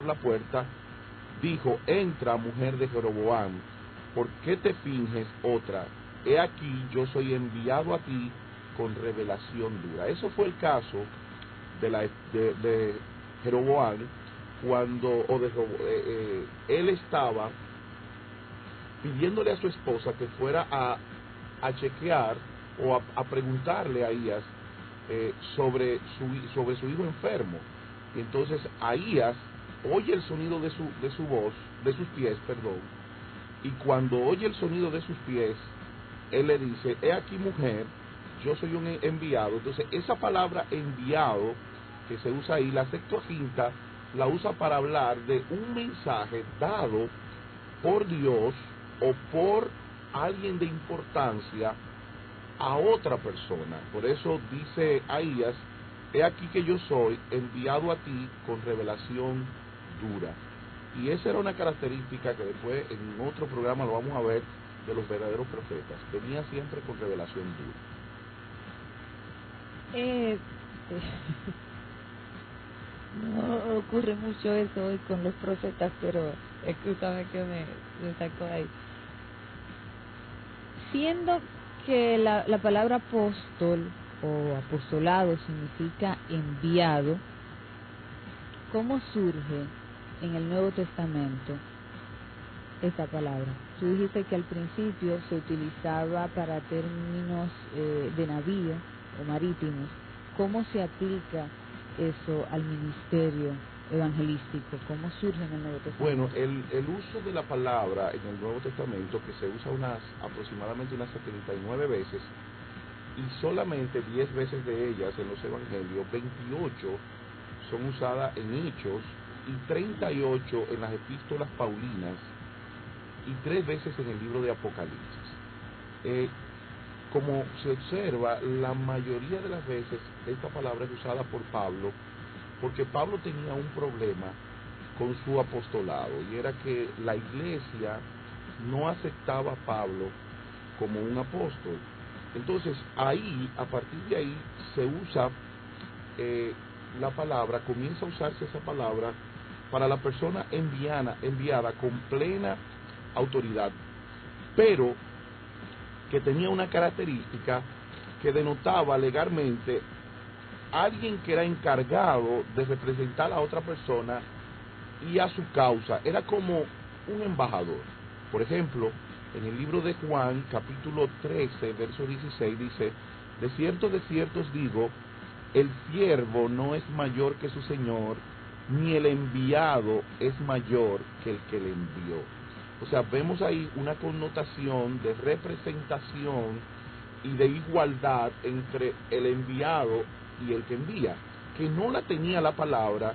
la puerta, dijo: entra, mujer de Jeroboam, ¿por qué te finges otra? He aquí, yo soy enviado a ti con revelación dura. Eso fue el caso de Jeroboam, cuando él estaba pidiéndole a su esposa que fuera a chequear o a preguntarle a Ahías sobre su hijo enfermo. Y entonces Ahías oye el sonido de su voz, de sus pies, perdón, y cuando oye el sonido de sus pies, él le dice: he aquí, mujer, yo soy un enviado. Entonces esa palabra enviado que se usa ahí, la Septuaginta la usa para hablar de un mensaje dado por Dios o por alguien de importancia a otra persona. Por eso dice Ahías: he aquí que yo soy enviado a ti con revelación dura. Y esa era una característica que después en otro programa lo vamos a ver de los verdaderos profetas. Venía siempre con revelación dura. No ocurre mucho eso hoy con los profetas, pero escúchame que me sacó ahí. Siendo que la palabra apóstol o apostolado significa enviado, ¿cómo surge en el Nuevo Testamento esta palabra? Tú dijiste que al principio se utilizaba para términos de navío o marítimos. ¿Cómo se aplica eso al ministerio evangelístico? ¿Cómo surge en el Nuevo Testamento? Bueno, el uso de la palabra en el Nuevo Testamento, que se usa aproximadamente unas 79 veces, y solamente 10 veces de ellas en los evangelios, 28 son usadas en Hechos y 38 en las epístolas paulinas y 3 veces en el libro de Apocalipsis. Como se observa, la mayoría de las veces esta palabra es usada por Pablo, porque Pablo tenía un problema con su apostolado, y era que la iglesia no aceptaba a Pablo como un apóstol. Entonces ahí, a partir de ahí, se usa la palabra, comienza a usarse esa palabra para la persona enviada con plena autoridad, pero que tenía una característica que denotaba legalmente a alguien que era encargado de representar a otra persona y a su causa. Era como un embajador. Por ejemplo, en el libro de Juan, capítulo 13, verso 16, dice: de cierto os digo, el siervo no es mayor que su señor, ni el enviado es mayor que el que le envió. O sea, vemos ahí una connotación de representación y de igualdad entre el enviado y el que envía, que no la tenía la palabra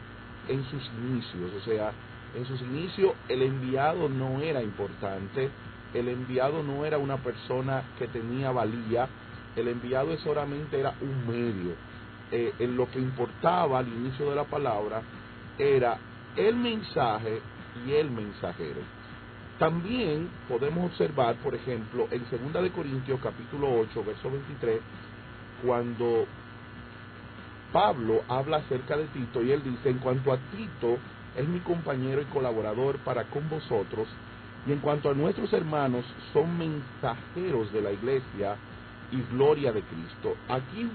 en sus inicios. O sea, en sus inicios el enviado no era importante, el enviado no era una persona que tenía valía, el enviado solamente era un medio. En lo que importaba al inicio de la palabra era el mensaje y el mensajero. También podemos observar, por ejemplo, en 2 de Corintios capítulo 8, verso 23, cuando Pablo habla acerca de Tito, y él dice: en cuanto a Tito, es mi compañero y colaborador para con vosotros, y en cuanto a nuestros hermanos, son mensajeros de la iglesia y gloria de Cristo. Aquí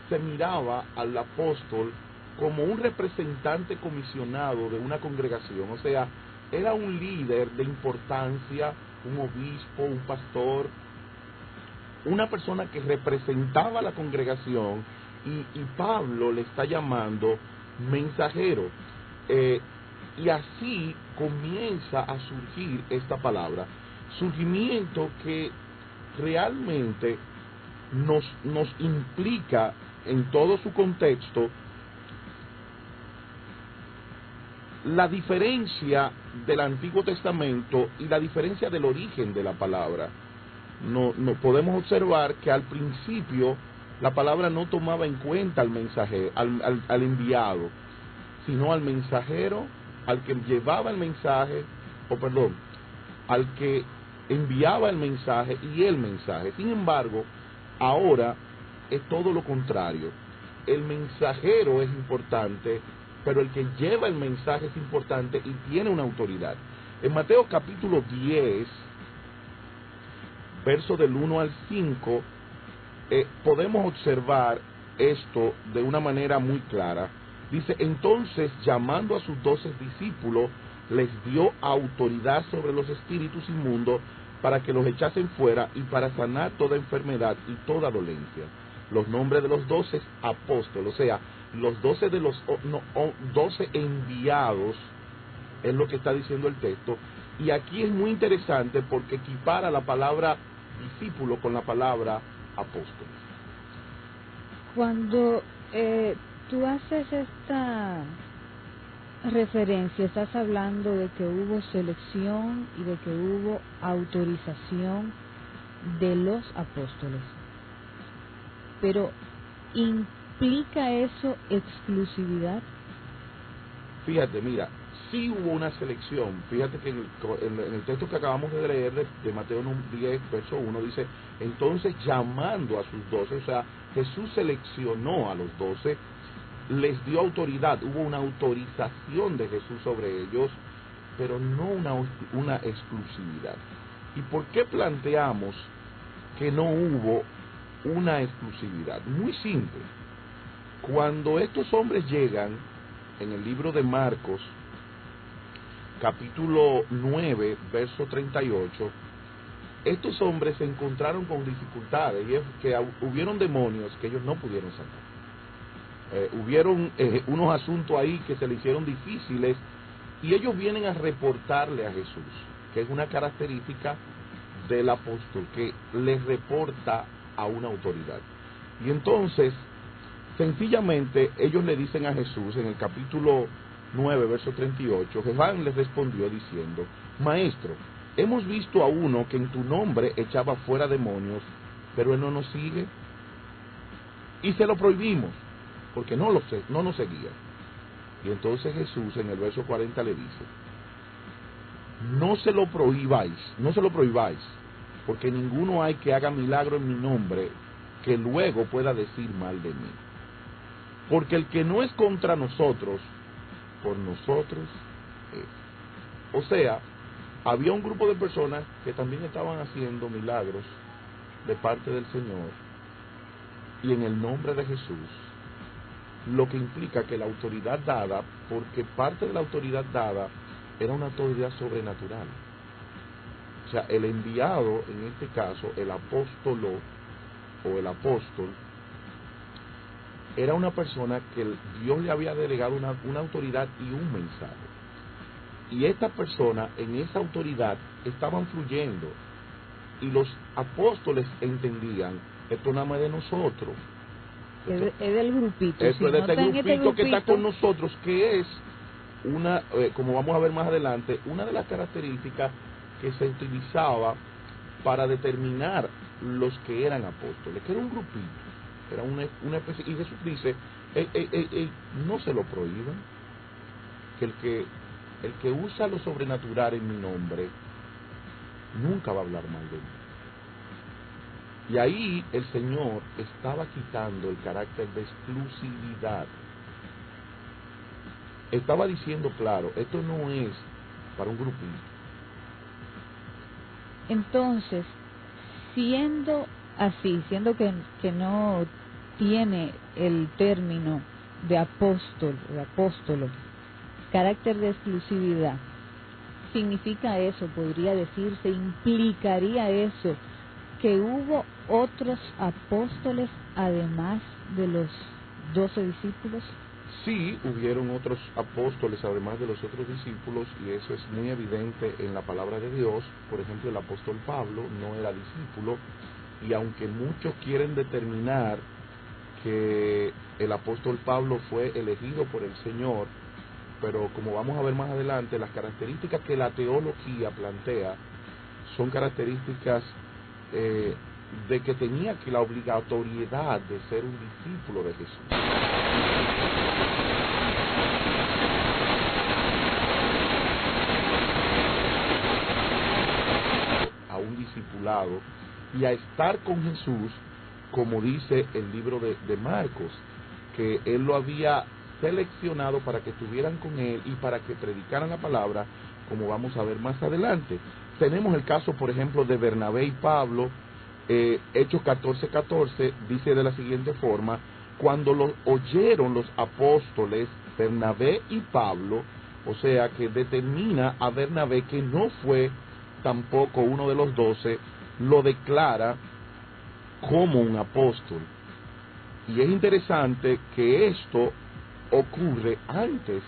se miraba al apóstol como un representante comisionado de una congregación. O sea, era un líder de importancia, un obispo, un pastor, una persona que representaba a la congregación, y Pablo le está llamando mensajero. Y así comienza a surgir esta palabra, surgimiento que realmente nos implica en todo su contexto la diferencia del Antiguo Testamento y la diferencia del origen de la palabra. No podemos observar que al principio la palabra no tomaba en cuenta al mensajero, al enviado, sino al mensajero, al que llevaba el mensaje, al que enviaba el mensaje y el mensaje. Sin embargo, ahora es todo lo contrario. El mensajero es importante, pero el que lleva el mensaje es importante y tiene una autoridad. En Mateo capítulo 10, verso del 1 al 5, podemos observar esto de una manera muy clara. Dice, entonces, llamando a sus 12 discípulos, les dio autoridad sobre los espíritus inmundos para que los echasen fuera y para sanar toda enfermedad y toda dolencia. Los nombres de los 12 apóstoles, o sea, los 12 de los 12 enviados, es lo que está diciendo el texto. Y aquí es muy interesante porque equipara la palabra discípulo con la palabra apóstol. Cuando tú haces esta referencia, estás hablando de que hubo selección y de que hubo autorización de los apóstoles. Pero, ¿implica eso exclusividad? Fíjate, mira, sí hubo una selección. Fíjate que en el texto que acabamos de leer de Mateo 10, verso 1, dice, entonces llamando a sus 12, o sea, Jesús seleccionó a los 12, les dio autoridad, hubo una autorización de Jesús sobre ellos, pero no una exclusividad. ¿Y por qué planteamos que no hubo una exclusividad? Muy simple. Cuando estos hombres llegan, en el libro de Marcos, capítulo 9, verso 38, estos hombres se encontraron con dificultades, y es que hubieron demonios que ellos no pudieron sacar. Hubieron unos asuntos ahí que se le hicieron difíciles, y ellos vienen a reportarle a Jesús, que es una característica del apóstol, que les reporta a una autoridad. Y entonces, sencillamente, ellos le dicen a Jesús, en el capítulo 9, verso 38, Jesús les respondió diciendo, Maestro, hemos visto a uno que en tu nombre echaba fuera demonios, pero él no nos sigue. Y se lo prohibimos, porque no nos seguía. Y entonces Jesús en el verso 40 le dice, no se lo prohibáis, porque ninguno hay que haga milagro en mi nombre que luego pueda decir mal de mí. Porque el que no es contra nosotros, por nosotros es. O sea, había un grupo de personas que también estaban haciendo milagros de parte del Señor y en el nombre de Jesús, lo que implica que la autoridad dada, porque parte de la autoridad dada era una autoridad sobrenatural. O sea, el enviado, en este caso, el apóstolo o el apóstol, era una persona que Dios le había delegado una autoridad y un mensaje. Y esta persona, en esa autoridad, estaban fluyendo. Y los apóstoles entendían, esto nada más de nosotros. Es del grupito. Esto si es de no este grupito grupito que está con nosotros, que es una, como vamos a ver más adelante, una de las características que se utilizaba para determinar los que eran apóstoles, que era un grupito. Era una especie, y Jesús dice, no se lo prohíban, que el que usa lo sobrenatural en mi nombre, nunca va a hablar mal de mí. Y ahí el Señor estaba quitando el carácter de exclusividad. Estaba diciendo claro, esto no es para un grupito. Entonces, siendo así, siendo que no tiene el término de apóstol o de apóstolo carácter de exclusividad, significa eso, podría decirse, implicaría eso, que hubo otros apóstoles además de los 12 discípulos. Sí, hubieron otros apóstoles además de los otros discípulos, y eso es muy evidente en la palabra de Dios. Por ejemplo, el apóstol Pablo no era discípulo, y aunque muchos quieren determinar que el apóstol Pablo fue elegido por el Señor, pero como vamos a ver más adelante, las características que la teología plantea son características de que tenía que la obligatoriedad de ser un discípulo de Jesús. A un discipulado y a estar con Jesús, como dice el libro de Marcos, que él lo había seleccionados para que estuvieran con él y para que predicaran la palabra, como vamos a ver más adelante. Tenemos el caso, por ejemplo, de Bernabé y Pablo. Hechos 14:14 dice de la siguiente forma: cuando lo oyeron los apóstoles Bernabé y Pablo, o sea que determina a Bernabé que no fue tampoco uno de los 12, lo declara como un apóstol. Y es interesante que esto ocurre antes,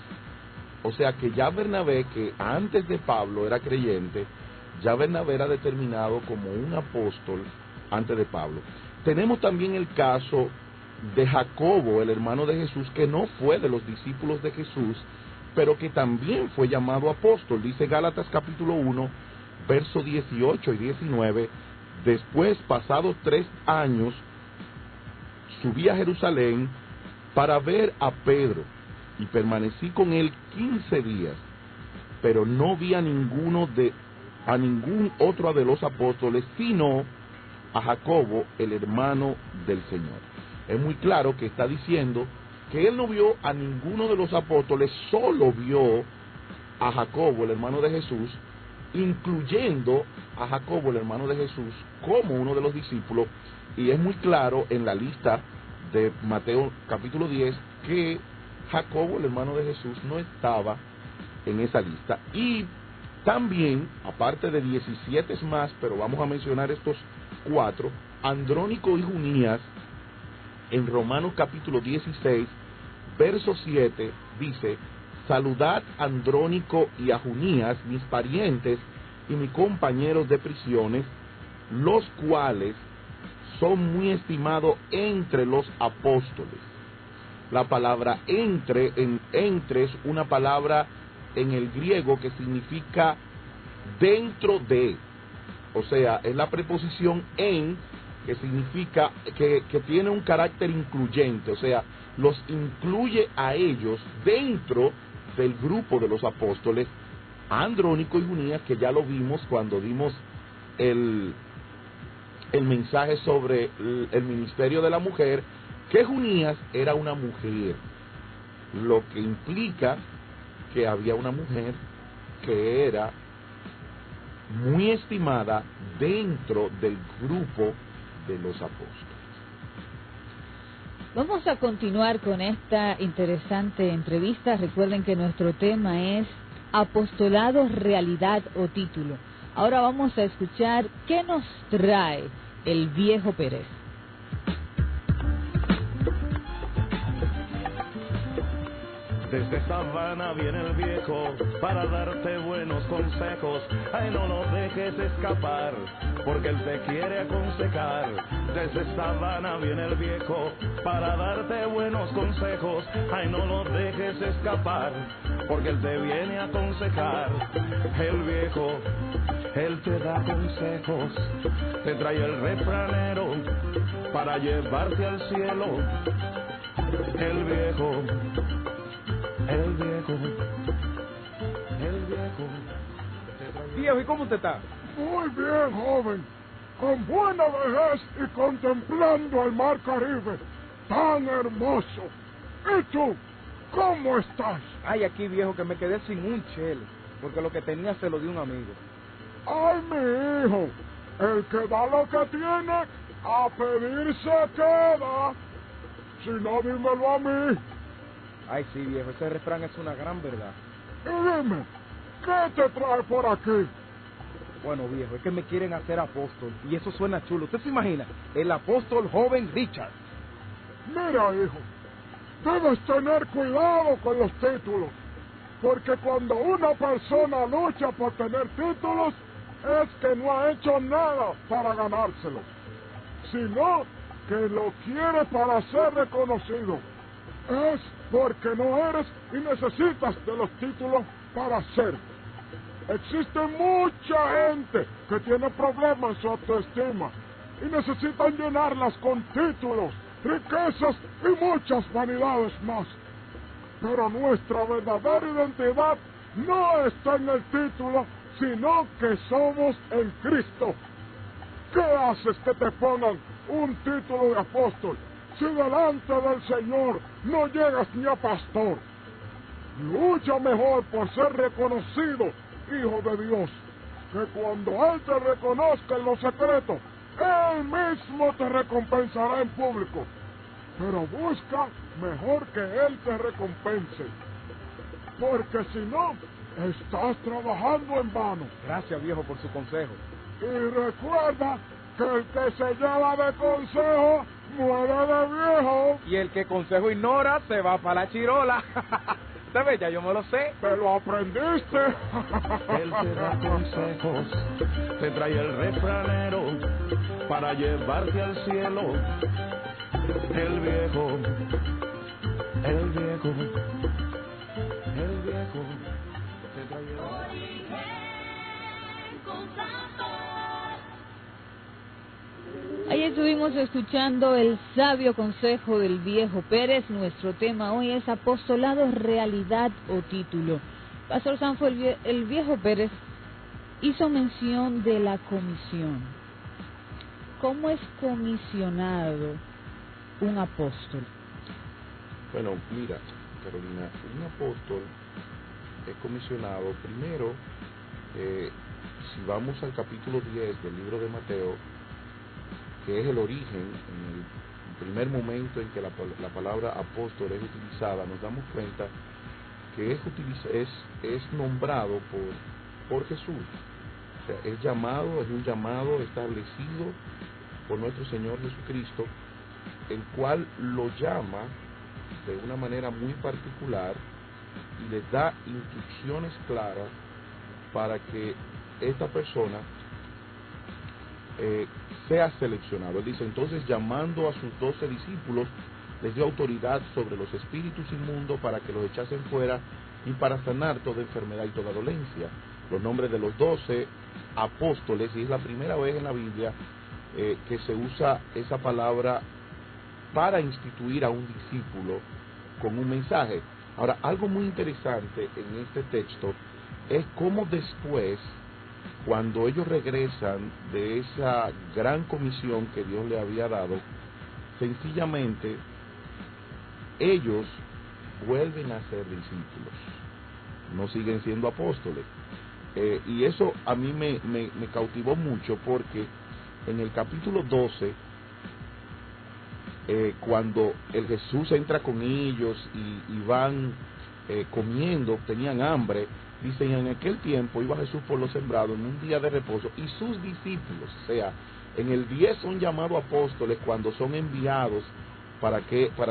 o sea que ya Bernabé, que antes de Pablo era creyente, ya Bernabé era determinado como un apóstol antes de Pablo. Tenemos también el caso de Jacobo, el hermano de Jesús, que no fue de los discípulos de Jesús, pero que también fue llamado apóstol. Dice Gálatas capítulo 1, versos 18 y 19, después, pasados 3 años, subí a Jerusalén para ver a Pedro, y permanecí con él 15 días, pero no vi a ningún otro de los apóstoles, sino a Jacobo, el hermano del Señor. Es muy claro que está diciendo que él no vio a ninguno de los apóstoles, solo vio a Jacobo, el hermano de Jesús, incluyendo a Jacobo, el hermano de Jesús, como uno de los discípulos. Y es muy claro en la lista de Mateo capítulo 10 que Jacobo, el hermano de Jesús, no estaba en esa lista. Y también, aparte de 17 más, pero vamos a mencionar estos 4, Andrónico y Junías, en Romanos capítulo 16, verso 7, dice: saludad a Andrónico y a Junías, mis parientes y mis compañeros de prisiones, los cuales son muy estimados entre los apóstoles. La palabra entre es una palabra en el griego que significa dentro de, o sea, es la preposición en, que significa que tiene un carácter incluyente, o sea, los incluye a ellos dentro del grupo de los apóstoles, Andrónico y Junías, que ya lo vimos cuando dimos el mensaje sobre el ministerio de la mujer, que Junías era una mujer, lo que implica que había una mujer que era muy estimada dentro del grupo de los apóstoles. Vamos a continuar con esta interesante entrevista. Recuerden que nuestro tema es apostolado, realidad o título. Ahora vamos a escuchar qué nos trae el viejo Pérez. Desde Sabana viene el viejo para darte buenos consejos. Ay, no lo dejes escapar, porque él te quiere aconsejar. Desde Sabana viene el viejo para darte buenos consejos. Ay, no lo dejes escapar, porque él te viene a aconsejar. El viejo, él te da consejos, te trae el refranero para llevarte al cielo. El viejo, el viejo, el viejo. Viejo, ¿y cómo usted está? Muy bien, joven. Con buena vejez y contemplando el mar Caribe, tan hermoso. ¿Y tú, cómo estás? Ay, aquí, viejo, que me quedé sin un chele, porque lo que tenía se lo dio un amigo. Ay, mi hijo, el que da lo que tiene, a pedir se queda. Si no, dímelo a mí. Ay, sí, viejo, ese refrán es una gran verdad. Y dime, ¿qué te trae por aquí? Bueno, viejo, es que me quieren hacer apóstol, y eso suena chulo. ¿Usted se imagina? El apóstol joven Richard. Mira, hijo, debes tener cuidado con los títulos, porque cuando una persona lucha por tener títulos, es que no ha hecho nada para ganárselos, sino que lo quiere para ser reconocido. Es porque no eres y necesitas de los títulos para ser. Existe mucha gente que tiene problemas en su autoestima y necesitan llenarlas con títulos, riquezas y muchas vanidades más. Pero nuestra verdadera identidad no está en el título, sino que somos en Cristo. ¿Qué haces que te pongan un título de apóstol si delante del Señor no llegas ni a pastor. Lucha mejor por ser reconocido hijo de Dios, que cuando Él te reconozca en lo secreto, Él mismo te recompensará en público. Pero busca mejor que Él te recompense, porque si no, estás trabajando en vano. Gracias, viejo, por su consejo. Y recuerda que el que se lleva de consejo muere de viejo. Y el que consejo ignora se va para la chirola. ¿Te ves? Ya yo me lo sé. ¿Te lo aprendiste? Él te da consejos, te trae el refranero para llevarte al cielo. El viejo, el viejo, el viejo, te trae el... Ahí estuvimos escuchando el sabio consejo del viejo Pérez. Nuestro tema hoy es apostolado, realidad o título. Pastor Sanfo, el viejo Pérez hizo mención de la comisión. ¿Cómo es comisionado un apóstol? Bueno, mira, Carolina, un apóstol es comisionado primero, si vamos al capítulo 10 del libro de Mateo, que es el origen, en el primer momento en que la palabra apóstol es utilizada, nos damos cuenta que es nombrado por Jesús. O sea, es un llamado establecido por nuestro Señor Jesucristo, el cual lo llama de una manera muy particular y le da instrucciones claras para que esta persona sea seleccionado. Él dice, entonces, llamando a sus 12 discípulos, les dio autoridad sobre los espíritus inmundos para que los echasen fuera y para sanar toda enfermedad y toda dolencia. Los nombres de los 12 apóstoles, y es la primera vez en la Biblia que se usa esa palabra para instituir a un discípulo con un mensaje. Ahora, algo muy interesante en este texto es cómo después, cuando ellos regresan de esa gran comisión que Dios le había dado, sencillamente ellos vuelven a ser discípulos, no siguen siendo apóstoles. Y eso a mí me cautivó mucho, porque en el capítulo 12, cuando el Jesús entra con ellos y van comiendo, tenían hambre, dicen, en aquel tiempo iba Jesús por los sembrados en un día de reposo, y sus discípulos, o sea, en el 10 son llamados apóstoles cuando son enviados para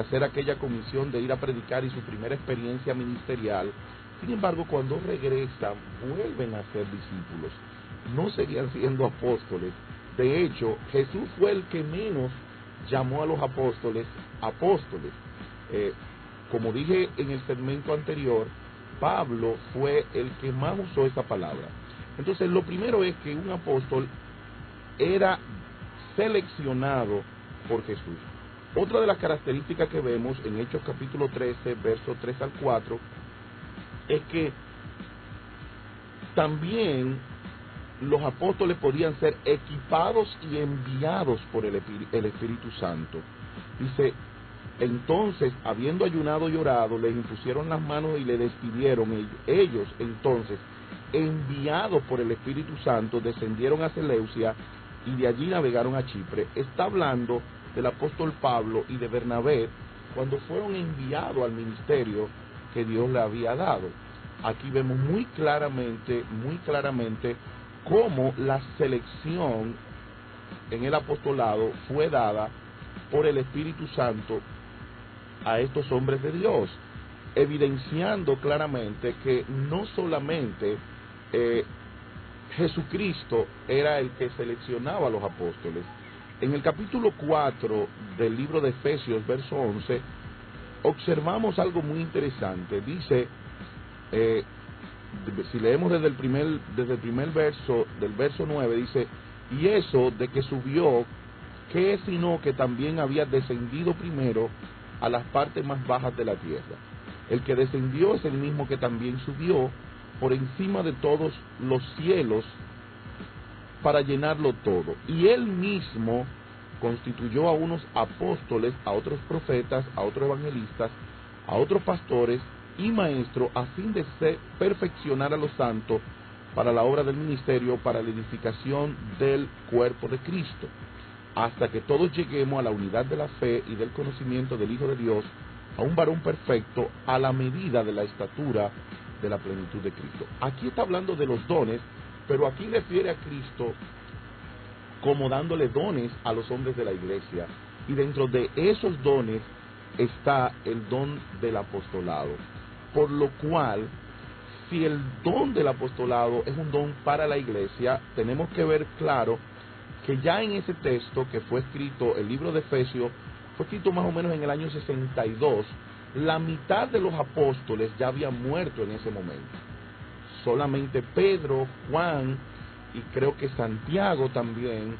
hacer aquella comisión de ir a predicar y su primera experiencia ministerial. Sin embargo, cuando regresan, vuelven a ser discípulos, no seguían siendo apóstoles. De hecho, Jesús fue el que menos llamó a los apóstoles. Como dije en el segmento anterior, Pablo fue el que más usó esa palabra. Entonces, lo primero es que un apóstol era seleccionado por Jesús. Otra de las características que vemos en Hechos capítulo 13, versos 3 al 4, es que también los apóstoles podían ser equipados y enviados por el Espíritu Santo. Dice, entonces, habiendo ayunado y orado, les impusieron las manos y le despidieron. Ellos, entonces, enviados por el Espíritu Santo, descendieron a Seleucia y de allí navegaron a Chipre. Está hablando del apóstol Pablo y de Bernabé cuando fueron enviados al ministerio que Dios le había dado. Aquí vemos muy claramente cómo la selección en el apostolado fue dada por el Espíritu Santo a estos hombres de Dios, evidenciando claramente que no solamente Jesucristo era el que seleccionaba a los apóstoles. En el capítulo 4 del libro de Efesios, verso 11, observamos algo muy interesante. Dice, si leemos desde el primer verso, del verso 9, dice, y eso de que subió, ¿qué es sino que también había descendido primero a las partes más bajas de la tierra? El que descendió es el mismo que también subió por encima de todos los cielos para llenarlo todo. Y él mismo constituyó a unos apóstoles, a otros profetas, a otros evangelistas, a otros pastores y maestros, a fin de perfeccionar a los santos para la obra del ministerio, para la edificación del cuerpo de Cristo, hasta que todos lleguemos a la unidad de la fe y del conocimiento del Hijo de Dios, a un varón perfecto, a la medida de la estatura de la plenitud de Cristo. Aquí está hablando de los dones, pero aquí refiere a Cristo como dándole dones a los hombres de la iglesia, y dentro de esos dones está el don del apostolado, por lo cual, si el don del apostolado es un don para la iglesia, tenemos que ver claro que ya en ese texto que fue escrito, el libro de Efesios, fue escrito más o menos en el año 62, la mitad de los apóstoles ya habían muerto en ese momento. Solamente Pedro, Juan y creo que Santiago también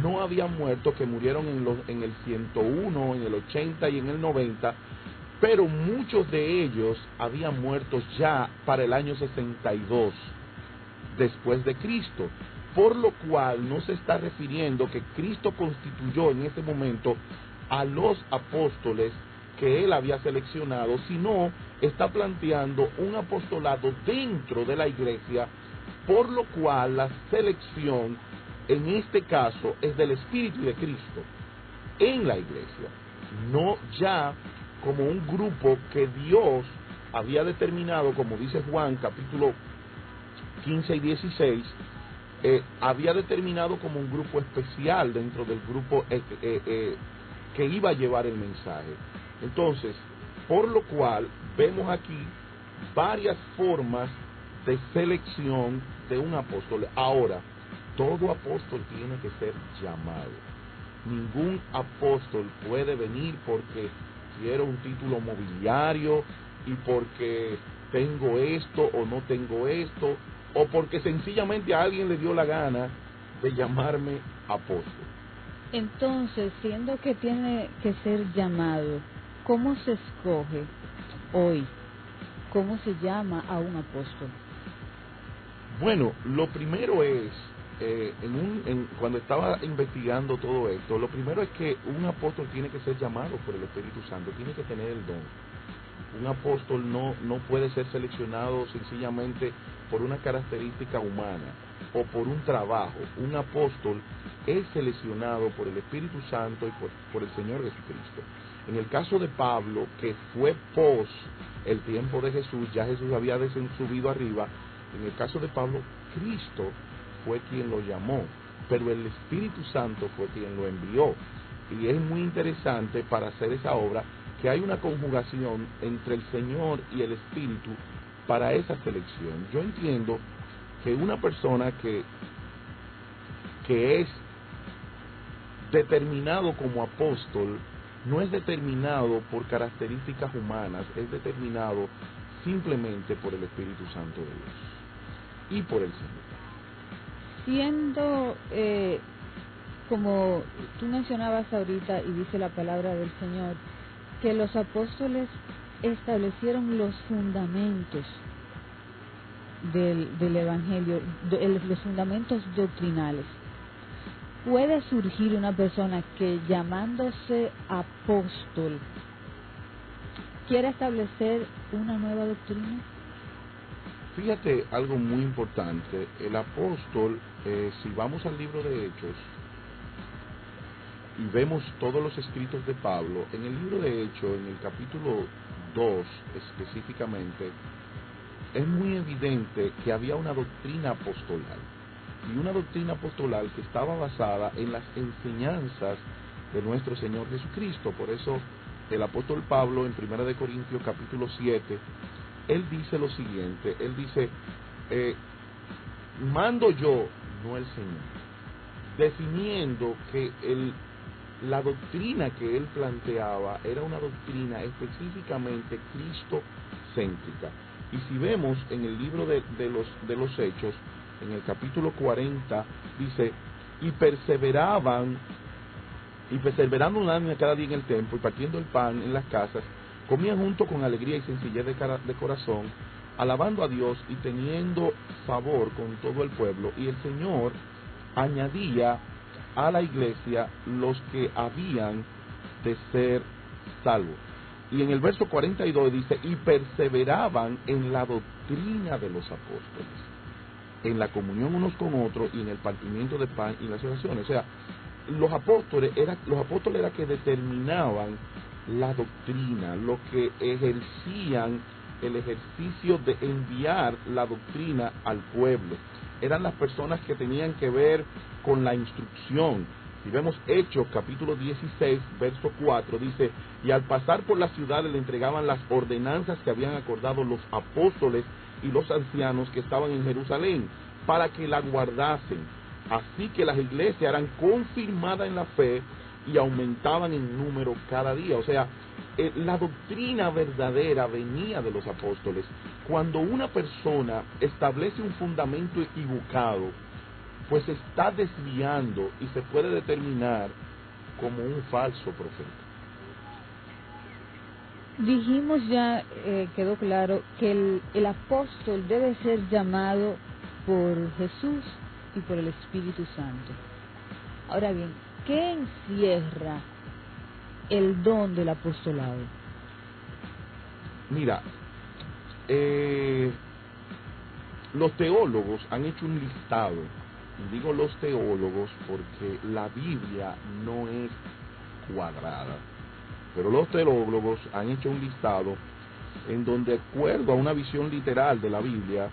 no habían muerto, que murieron en el 101, en el 80 y en el 90, pero muchos de ellos habían muerto ya para el año 62 después de Cristo, por lo cual no se está refiriendo que Cristo constituyó en ese momento a los apóstoles que él había seleccionado, sino está planteando un apostolado dentro de la iglesia, por lo cual la selección en este caso es del Espíritu de Cristo en la iglesia, no ya como un grupo que Dios había determinado, como dice Juan capítulo 15 y 16, había determinado como un grupo especial dentro del grupo que iba a llevar el mensaje. Entonces, por lo cual vemos aquí varias formas de selección de un apóstol. Ahora, todo apóstol tiene que ser llamado. Ningún apóstol puede venir porque quiero un título mobiliario y porque tengo esto o no tengo esto, o porque sencillamente a alguien le dio la gana de llamarme apóstol. Entonces, siendo que tiene que ser llamado, ¿cómo se escoge hoy? ¿Cómo se llama a un apóstol? Bueno, lo primero es, cuando estaba investigando todo esto, lo primero es que un apóstol tiene que ser llamado por el Espíritu Santo, tiene que tener el don. Un apóstol no puede ser seleccionado sencillamente por una característica humana o por un trabajo. Un apóstol es seleccionado por el Espíritu Santo y por el Señor Jesucristo. En el caso de Pablo, que fue pos el tiempo de Jesús, ya Jesús había subido arriba. En el caso de Pablo, Cristo fue quien lo llamó, pero el Espíritu Santo fue quien lo envió. Y es muy interesante para hacer esa obra que hay una conjugación entre el Señor y el Espíritu para esa selección. Yo entiendo que una persona que es determinado como apóstol no es determinado por características humanas, es determinado simplemente por el Espíritu Santo de Dios y por el Señor. Siendo, como tú mencionabas ahorita y dice la palabra del Señor, que los apóstoles establecieron los fundamentos del Evangelio, los fundamentos doctrinales. ¿Puede surgir una persona que, llamándose apóstol, quiera establecer una nueva doctrina? Fíjate algo muy importante. El apóstol, si vamos al libro de Hechos y vemos todos los escritos de Pablo, en el libro de Hechos, en el capítulo 2 específicamente, es muy evidente que había una doctrina apostolal, y una doctrina apostolal que estaba basada en las enseñanzas de nuestro Señor Jesucristo. Por eso el apóstol Pablo en 1 de Corintios capítulo 7, él dice lo siguiente, él dice, mando yo, no el Señor, definiendo que la doctrina que él planteaba era una doctrina específicamente cristocéntrica. Y si vemos en el libro de los Hechos, en el capítulo 40, dice, y perseverando unánime cada día en el templo y partiendo el pan en las casas, comían junto con alegría y sencillez de corazón, alabando a Dios y teniendo favor con todo el pueblo, y el Señor añadía a la iglesia los que habían de ser salvos. Y en el verso 42 dice, y perseveraban en la doctrina de los apóstoles, en la comunión unos con otros y en el partimiento de pan y las oraciones. O sea, los apóstoles eran que determinaban la doctrina, lo que ejercían el ejercicio de enviar la doctrina al pueblo. Eran las personas que tenían que ver con la instrucción. Si vemos Hechos, capítulo 16, verso 4, dice, y al pasar por las ciudades le entregaban las ordenanzas que habían acordado los apóstoles y los ancianos que estaban en Jerusalén, para que la guardasen. Así que las iglesias eran confirmadas en la fe y aumentaban en número cada día. O sea, la doctrina verdadera venía de los apóstoles. Cuando una persona establece un fundamento equivocado, pues se está desviando y se puede determinar como un falso profeta. Dijimos ya, quedó claro, que el apóstol debe ser llamado por Jesús y por el Espíritu Santo. Ahora bien, ¿qué encierra el don del apostolado? Mira, los teólogos han hecho un listado. Y digo los teólogos porque la Biblia no es cuadrada, pero los teólogos han hecho un listado en donde, de acuerdo a una visión literal de la Biblia,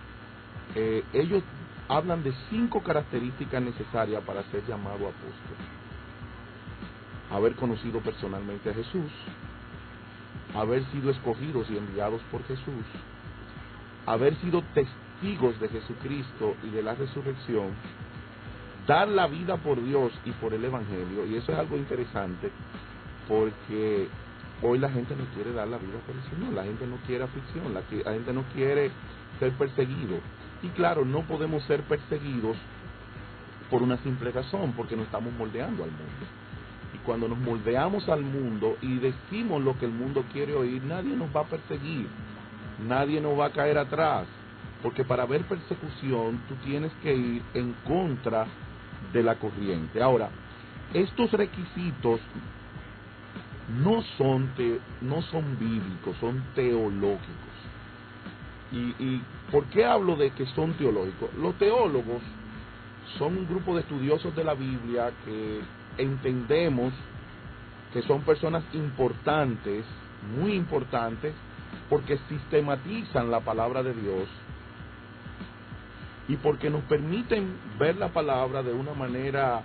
ellos hablan de 5 características necesarias para ser llamado apóstol: haber conocido personalmente a Jesús, haber sido escogidos y enviados por Jesús, haber sido testigos de Jesucristo y de la resurrección, dar la vida por Dios y por el Evangelio. Y eso es algo interesante, porque hoy la gente no quiere dar la vida por el Señor, la gente no quiere aflicción, la gente no quiere ser perseguido. Y claro, no podemos ser perseguidos por una simple razón, porque nos estamos moldeando al mundo. Y cuando nos moldeamos al mundo y decimos lo que el mundo quiere oír, nadie nos va a perseguir, nadie nos va a caer atrás, porque para ver persecución tú tienes que ir en contra de la corriente. Ahora, estos requisitos no son bíblicos, son teológicos. ¿Y por qué hablo de que son teológicos? Los teólogos son un grupo de estudiosos de la Biblia que entendemos que son personas importantes, muy importantes, porque sistematizan la palabra de Dios y porque nos permiten ver la palabra de una manera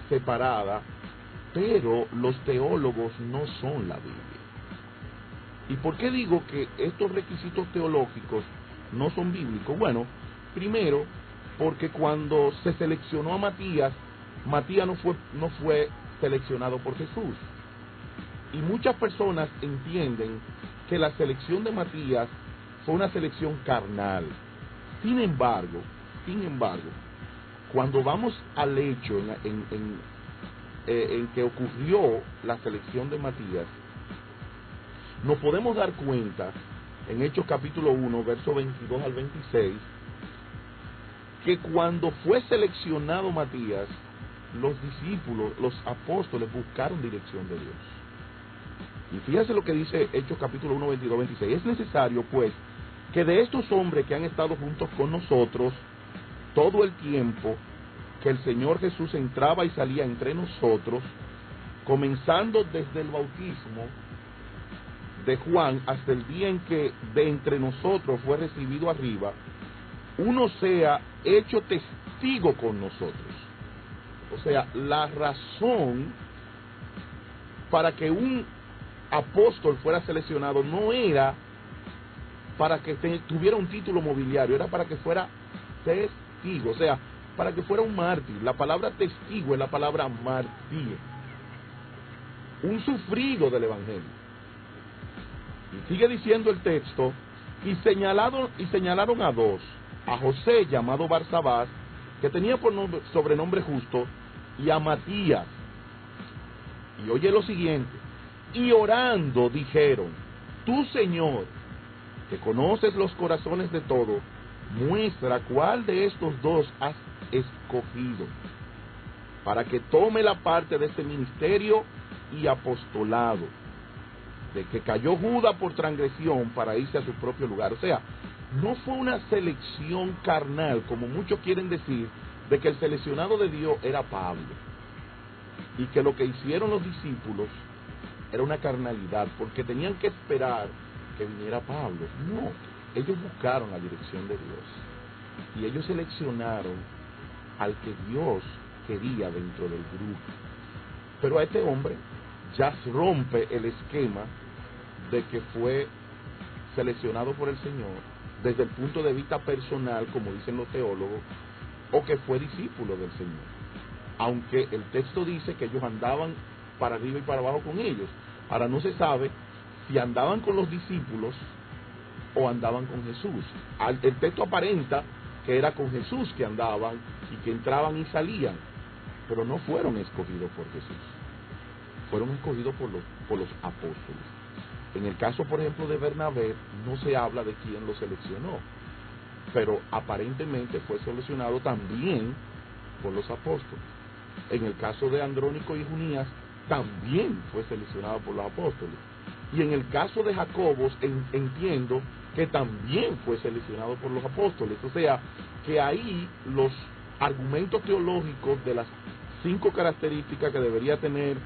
separada, pero los teólogos no son la Biblia. ¿Y por qué digo que estos requisitos teológicos no son bíblicos? Bueno, primero, porque cuando se seleccionó a Matías, Matías no fue seleccionado por Jesús. Y muchas personas entienden que la selección de Matías fue una selección carnal. Sin embargo, cuando vamos al hecho en que ocurrió la selección de Matías, nos podemos dar cuenta, en Hechos capítulo 1, versos 22 al 26, que cuando fue seleccionado Matías, los discípulos, los apóstoles, buscaron dirección de Dios. Y fíjese lo que dice Hechos capítulo 1, 22, 26. Es necesario, pues, que de estos hombres que han estado juntos con nosotros todo el tiempo que el Señor Jesús entraba y salía entre nosotros, comenzando desde el bautismo de Juan hasta el día en que de entre nosotros fue recibido arriba, uno sea hecho testigo con nosotros. O sea, la razón para que un apóstol fuera seleccionado no era para que tuviera un título mobiliario, era para que fuera testigo, o sea, para que fuera un mártir. La palabra testigo es la palabra mártir, un sufrido del Evangelio. Y sigue diciendo el texto, y señalaron a dos, a José llamado Barsabás, que tenía por sobrenombre Justo, y a Matías. Y oye lo siguiente, y orando dijeron, tú, Señor, que conoces los corazones de todos, muestra cuál de estos dos has escogido, para que tome la parte de este ministerio y apostolado, de que cayó Judas por transgresión para irse a su propio lugar. O sea, no fue una selección carnal, como muchos quieren decir, de que el seleccionado de Dios era Pablo, y que lo que hicieron los discípulos era una carnalidad, porque tenían que esperar que viniera Pablo. No, ellos buscaron la dirección de Dios, y ellos seleccionaron al que Dios quería dentro del grupo. Pero a este hombre ya rompe el esquema de que fue seleccionado por el Señor desde el punto de vista personal, como dicen los teólogos, o que fue discípulo del Señor, aunque el texto dice que ellos andaban para arriba y para abajo con ellos. Ahora no se sabe si andaban con los discípulos o andaban con Jesús. El texto aparenta que era con Jesús que andaban y que entraban y salían, pero no fueron escogidos por Jesús, fueron escogidos por los apóstoles. En el caso, por ejemplo, de Bernabé, no se habla de quién lo seleccionó, pero aparentemente fue seleccionado también por los apóstoles. En el caso de Andrónico y Junías, también fue seleccionado por los apóstoles. Y en el caso de Jacobos, entiendo que también fue seleccionado por los apóstoles. O sea, que ahí los argumentos teológicos de las 5 características que debería tener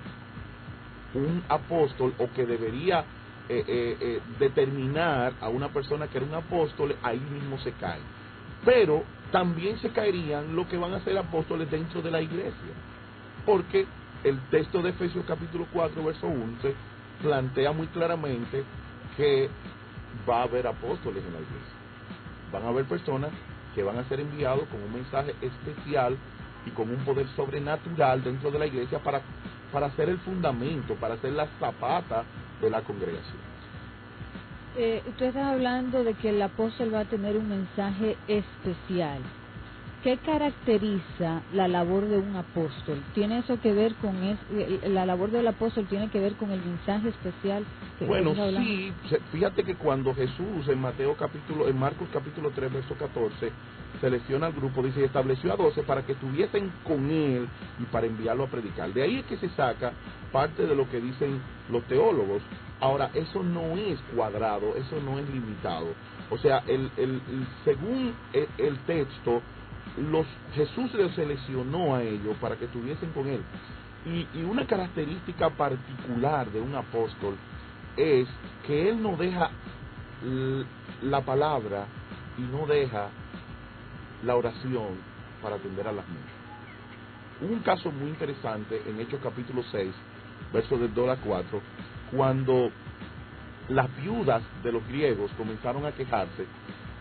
un apóstol, o que debería determinar a una persona que era un apóstol, ahí mismo se cae. Pero también se caerían los que van a ser apóstoles dentro de la iglesia, porque el texto de Efesios capítulo 4 verso 11 plantea muy claramente que va a haber apóstoles en la iglesia. Van a haber personas que van a ser enviados con un mensaje especial y con un poder sobrenatural dentro de la iglesia para ser el fundamento, para ser la zapata de la congregación. Tú estás hablando de que el apóstol va a tener un mensaje especial. ¿Qué caracteriza la labor de un apóstol? ¿Tiene eso que ver con la labor del apóstol tiene que ver con el mensaje especial? Bueno, sí, fíjate que cuando Jesús en Marcos capítulo 3 verso 14 selecciona al grupo, dice, estableció a 12 para que estuviesen con él y para enviarlo a predicar. De ahí es que se saca parte de lo que dicen los teólogos. Ahora, eso no es cuadrado, eso no es limitado. O sea, según el texto, Jesús les seleccionó a ellos para que estuviesen con él. Y una característica particular de un apóstol es que él no deja la palabra y no deja la oración para atender a las mujeres. Hubo un caso muy interesante en Hechos capítulo 6, versos del 2 al 4, cuando las viudas de los griegos comenzaron a quejarse.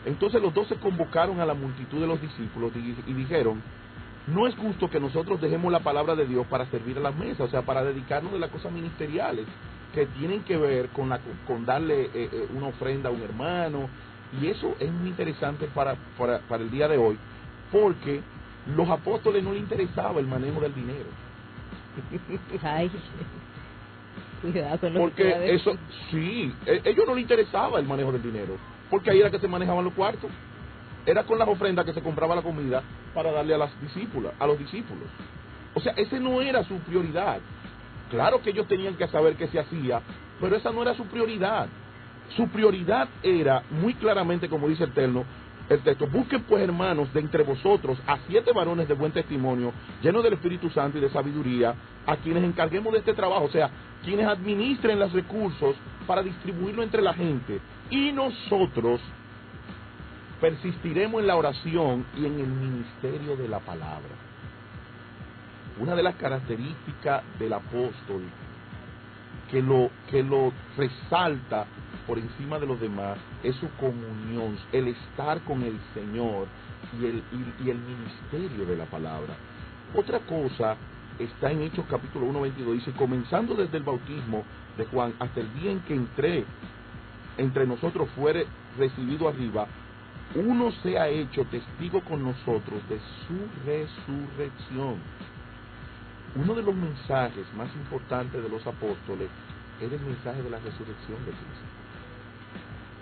Entonces los 12 convocaron a la multitud de los discípulos y dijeron, no es justo que nosotros dejemos la palabra de Dios para servir a las mesas, o sea, para dedicarnos de las cosas ministeriales que tienen que ver con darle una ofrenda a un hermano. Y eso es muy interesante para el día de hoy, porque los apóstoles no les interesaba el manejo del dinero. Ay, cuidado con lo porque que eso, sí, ellos no les interesaba el manejo del dinero, porque ahí era que se manejaban los cuartos. Era con las ofrendas que se compraba la comida para darle a los discípulos. O sea, ese no era su prioridad. Claro que ellos tenían que saber qué se hacía, pero esa no era su prioridad. Su prioridad era, muy claramente, como dice el texto, busquen pues, hermanos, de entre vosotros a 7 varones de buen testimonio, llenos del Espíritu Santo y de sabiduría, a quienes encarguemos de este trabajo, o sea, quienes administren los recursos para distribuirlo entre la gente. Y nosotros persistiremos en la oración y en el ministerio de la palabra. Una de las características del apóstol que lo resalta por encima de los demás es su comunión, el estar con el Señor y el ministerio de la palabra. Otra cosa está en Hechos capítulo 1, 22, dice, comenzando desde el bautismo de Juan hasta el día en que entre nosotros fuere recibido arriba, uno se ha hecho testigo con nosotros de su resurrección. Uno de los mensajes más importantes de los apóstoles era el mensaje de la resurrección de Cristo.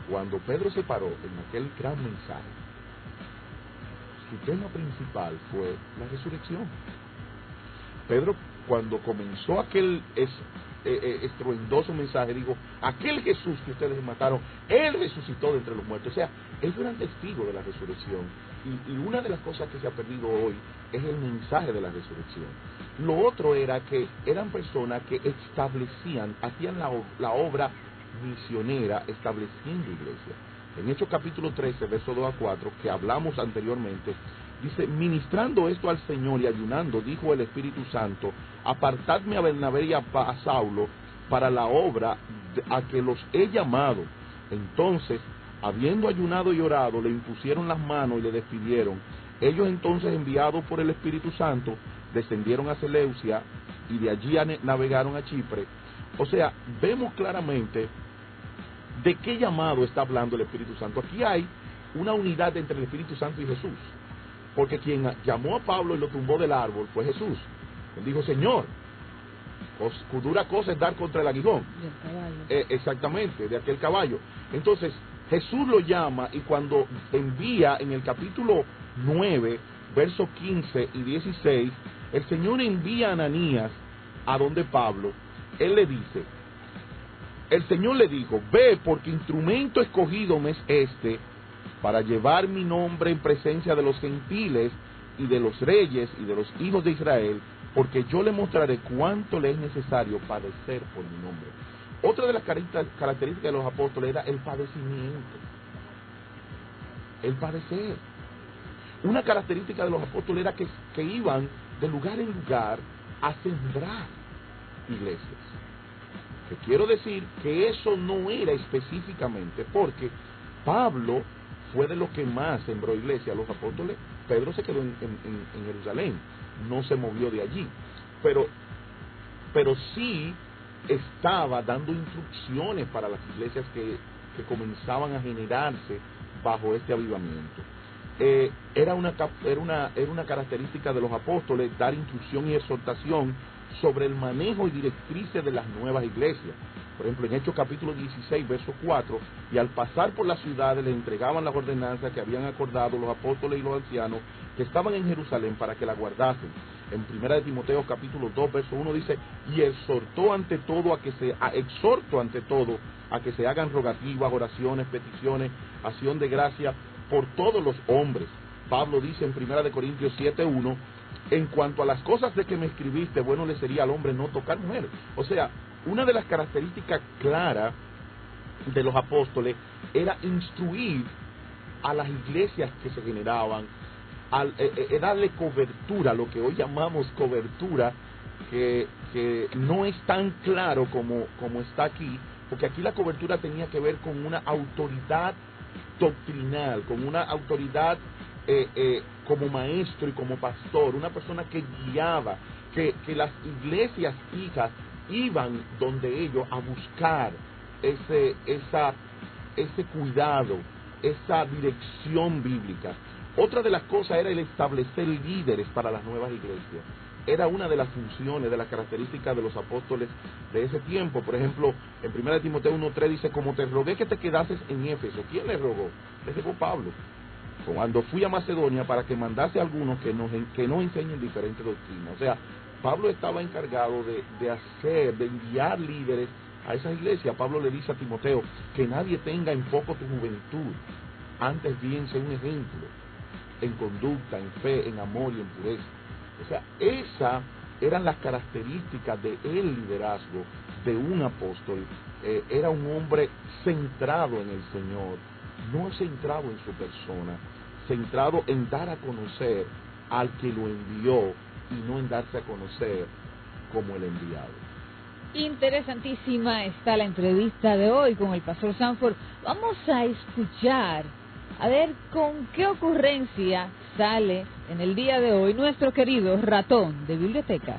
Cuando Pedro se paró en aquel gran mensaje, su tema principal fue la resurrección. Pedro, cuando comenzó aquel estruendoso mensaje, digo, aquel Jesús que ustedes mataron, Él resucitó de entre los muertos. O sea, ellos eran testigos de la resurrección. Y una de las cosas que se ha perdido hoy es el mensaje de la resurrección. Lo otro era que eran personas que establecían, hacían la obra misionera, estableciendo iglesia. En Hechos capítulo 13, verso 2 a 4, que hablamos anteriormente, dice, ministrando esto al Señor y ayunando, dijo el Espíritu Santo, apartadme a Bernabé y a Saulo para la obra a que los he llamado. Entonces, habiendo ayunado y orado, le impusieron las manos y le despidieron. Ellos entonces, enviados por el Espíritu Santo, descendieron a Seleucia y de allí navegaron a Chipre. O sea, vemos claramente de qué llamado está hablando el Espíritu Santo. Aquí hay una unidad entre el Espíritu Santo y Jesús. Porque quien llamó a Pablo y lo tumbó del árbol fue Jesús. Él dijo, Señor, dura cosa es dar contra el aguijón. Exactamente, de aquel caballo. Entonces, Jesús lo llama y cuando envía en el capítulo 9, versos 15 y 16, el Señor envía a Ananías a donde Pablo. Él le dice, el Señor le dijo, ve porque instrumento escogido me es este, para llevar mi nombre en presencia de los gentiles y de los reyes y de los hijos de Israel, porque yo le mostraré cuánto le es necesario padecer por mi nombre. Otra de las características de los apóstoles era el padecimiento, el padecer. Una característica de los apóstoles era que iban de lugar en lugar a sembrar iglesias. Que quiero decir que eso no era específicamente, porque Pablo fue de los que más sembró iglesia. Los apóstoles, Pedro se quedó en Jerusalén, no se movió de allí, pero sí estaba dando instrucciones para las iglesias que comenzaban a generarse bajo este avivamiento. Era una característica de los apóstoles dar instrucción y exhortación sobre el manejo y directrices de las nuevas iglesias. Por ejemplo, en Hechos capítulo 16, verso 4, y al pasar por las ciudades le entregaban las ordenanzas que habían acordado los apóstoles y los ancianos que estaban en Jerusalén para que la guardasen. En 1 Timoteo capítulo 2, verso 1 dice, y exhorto ante todo a que se hagan rogativas, oraciones, peticiones, acción de gracia por todos los hombres. Pablo dice en 1 Corintios 7, 1, en cuanto a las cosas de que me escribiste, bueno le sería al hombre no tocar mujeres. O sea, una de las características claras de los apóstoles era instruir a las iglesias que se generaban, darle cobertura, lo que hoy llamamos cobertura, que no es tan claro como está aquí, porque aquí la cobertura tenía que ver con una autoridad doctrinal, con una autoridad como maestro y como pastor, una persona que guiaba, que las iglesias hijas iban donde ellos a buscar ese cuidado, esa dirección bíblica. Otra de las cosas era el establecer líderes para las nuevas iglesias. Era una de las funciones, de las características de los apóstoles de ese tiempo. Por ejemplo, en 1 Timoteo 1:3 dice, como te rogué que te quedases en Éfeso. ¿Quién le rogó? Le rogó Pablo. Cuando fui a Macedonia para que mandase a algunos que nos enseñen diferentes doctrinas. O sea, Pablo estaba encargado de enviar líderes a esas iglesias. Pablo le dice a Timoteo que nadie tenga en poco tu juventud, antes bien sea un ejemplo en conducta, en fe, en amor y en pureza. O sea, esas eran las características del liderazgo de un apóstol. Era un hombre centrado en el Señor, no centrado en su persona, centrado en dar a conocer al que lo envió y no en darse a conocer como el enviado. Interesantísima está la entrevista de hoy con el pastor Sanford. Vamos a escuchar, a ver con qué ocurrencia sale en el día de hoy nuestro querido ratón de biblioteca.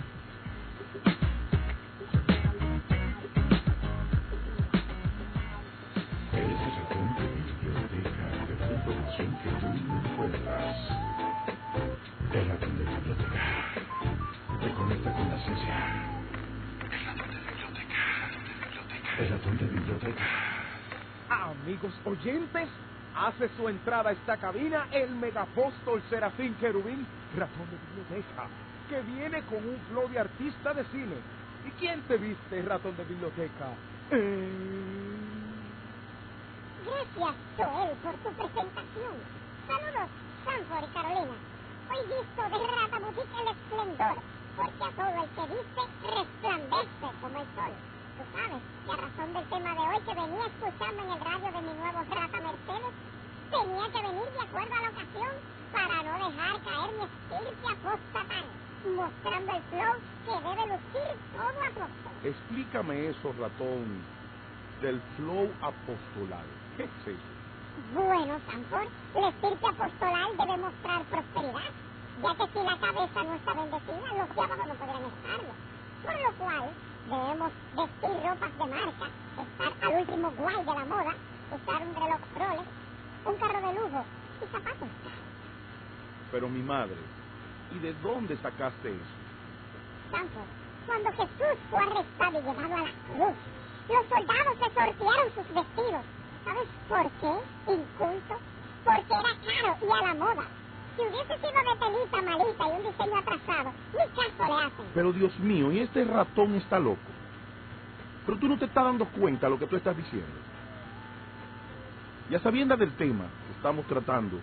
El ratón de biblioteca. Reconecta con la ciencia. El ratón de biblioteca. Amigos oyentes, hace su entrada a esta cabina el megapóstol Serafín Querubín, ratón de biblioteca, que viene con un flow de artista de cine. ¿Y quién te viste, ratón de biblioteca? Gracias, Joel, por tu presentación. Saludos, Sanford y Carolina. Hoy visto de Rata Boutique el esplendor, porque a todo el que viste resplandece como el sol. Tú sabes que a razón del tema de hoy que venía escuchando en el radio de mi nuevo Rata Mercedes, tenía que venir de acuerdo a la ocasión para no dejar caer mi estirpe apóstata, mostrando el flow que debe lucir todo apóstol. Explícame eso, ratón, del flow apostolal. ¿Qué es eso? Bueno, Sanford, la estirpe apostolal debe mostrar prosperidad, ya que si la cabeza no está bendecida, los de abajo no podrán estarlo. Por lo cual, debemos vestir ropas de marca, estar al último guay de la moda, usar un reloj Rolex, un carro de lujo y zapatos. Pero mi madre, ¿y de dónde sacaste eso? Sanford, cuando Jesús fue arrestado y llevado a la cruz, los soldados se sortearon sus vestidos. ¿Sabes por qué? Inculto. Porque era caro y a la moda. Si hubiese sido de telita malita y un diseño atrasado, ni caso le hacen. Pero Dios mío, ¿y este ratón está loco? Pero tú no te estás dando cuenta de lo que tú estás diciendo. Y a sabiendas del tema que estamos tratando,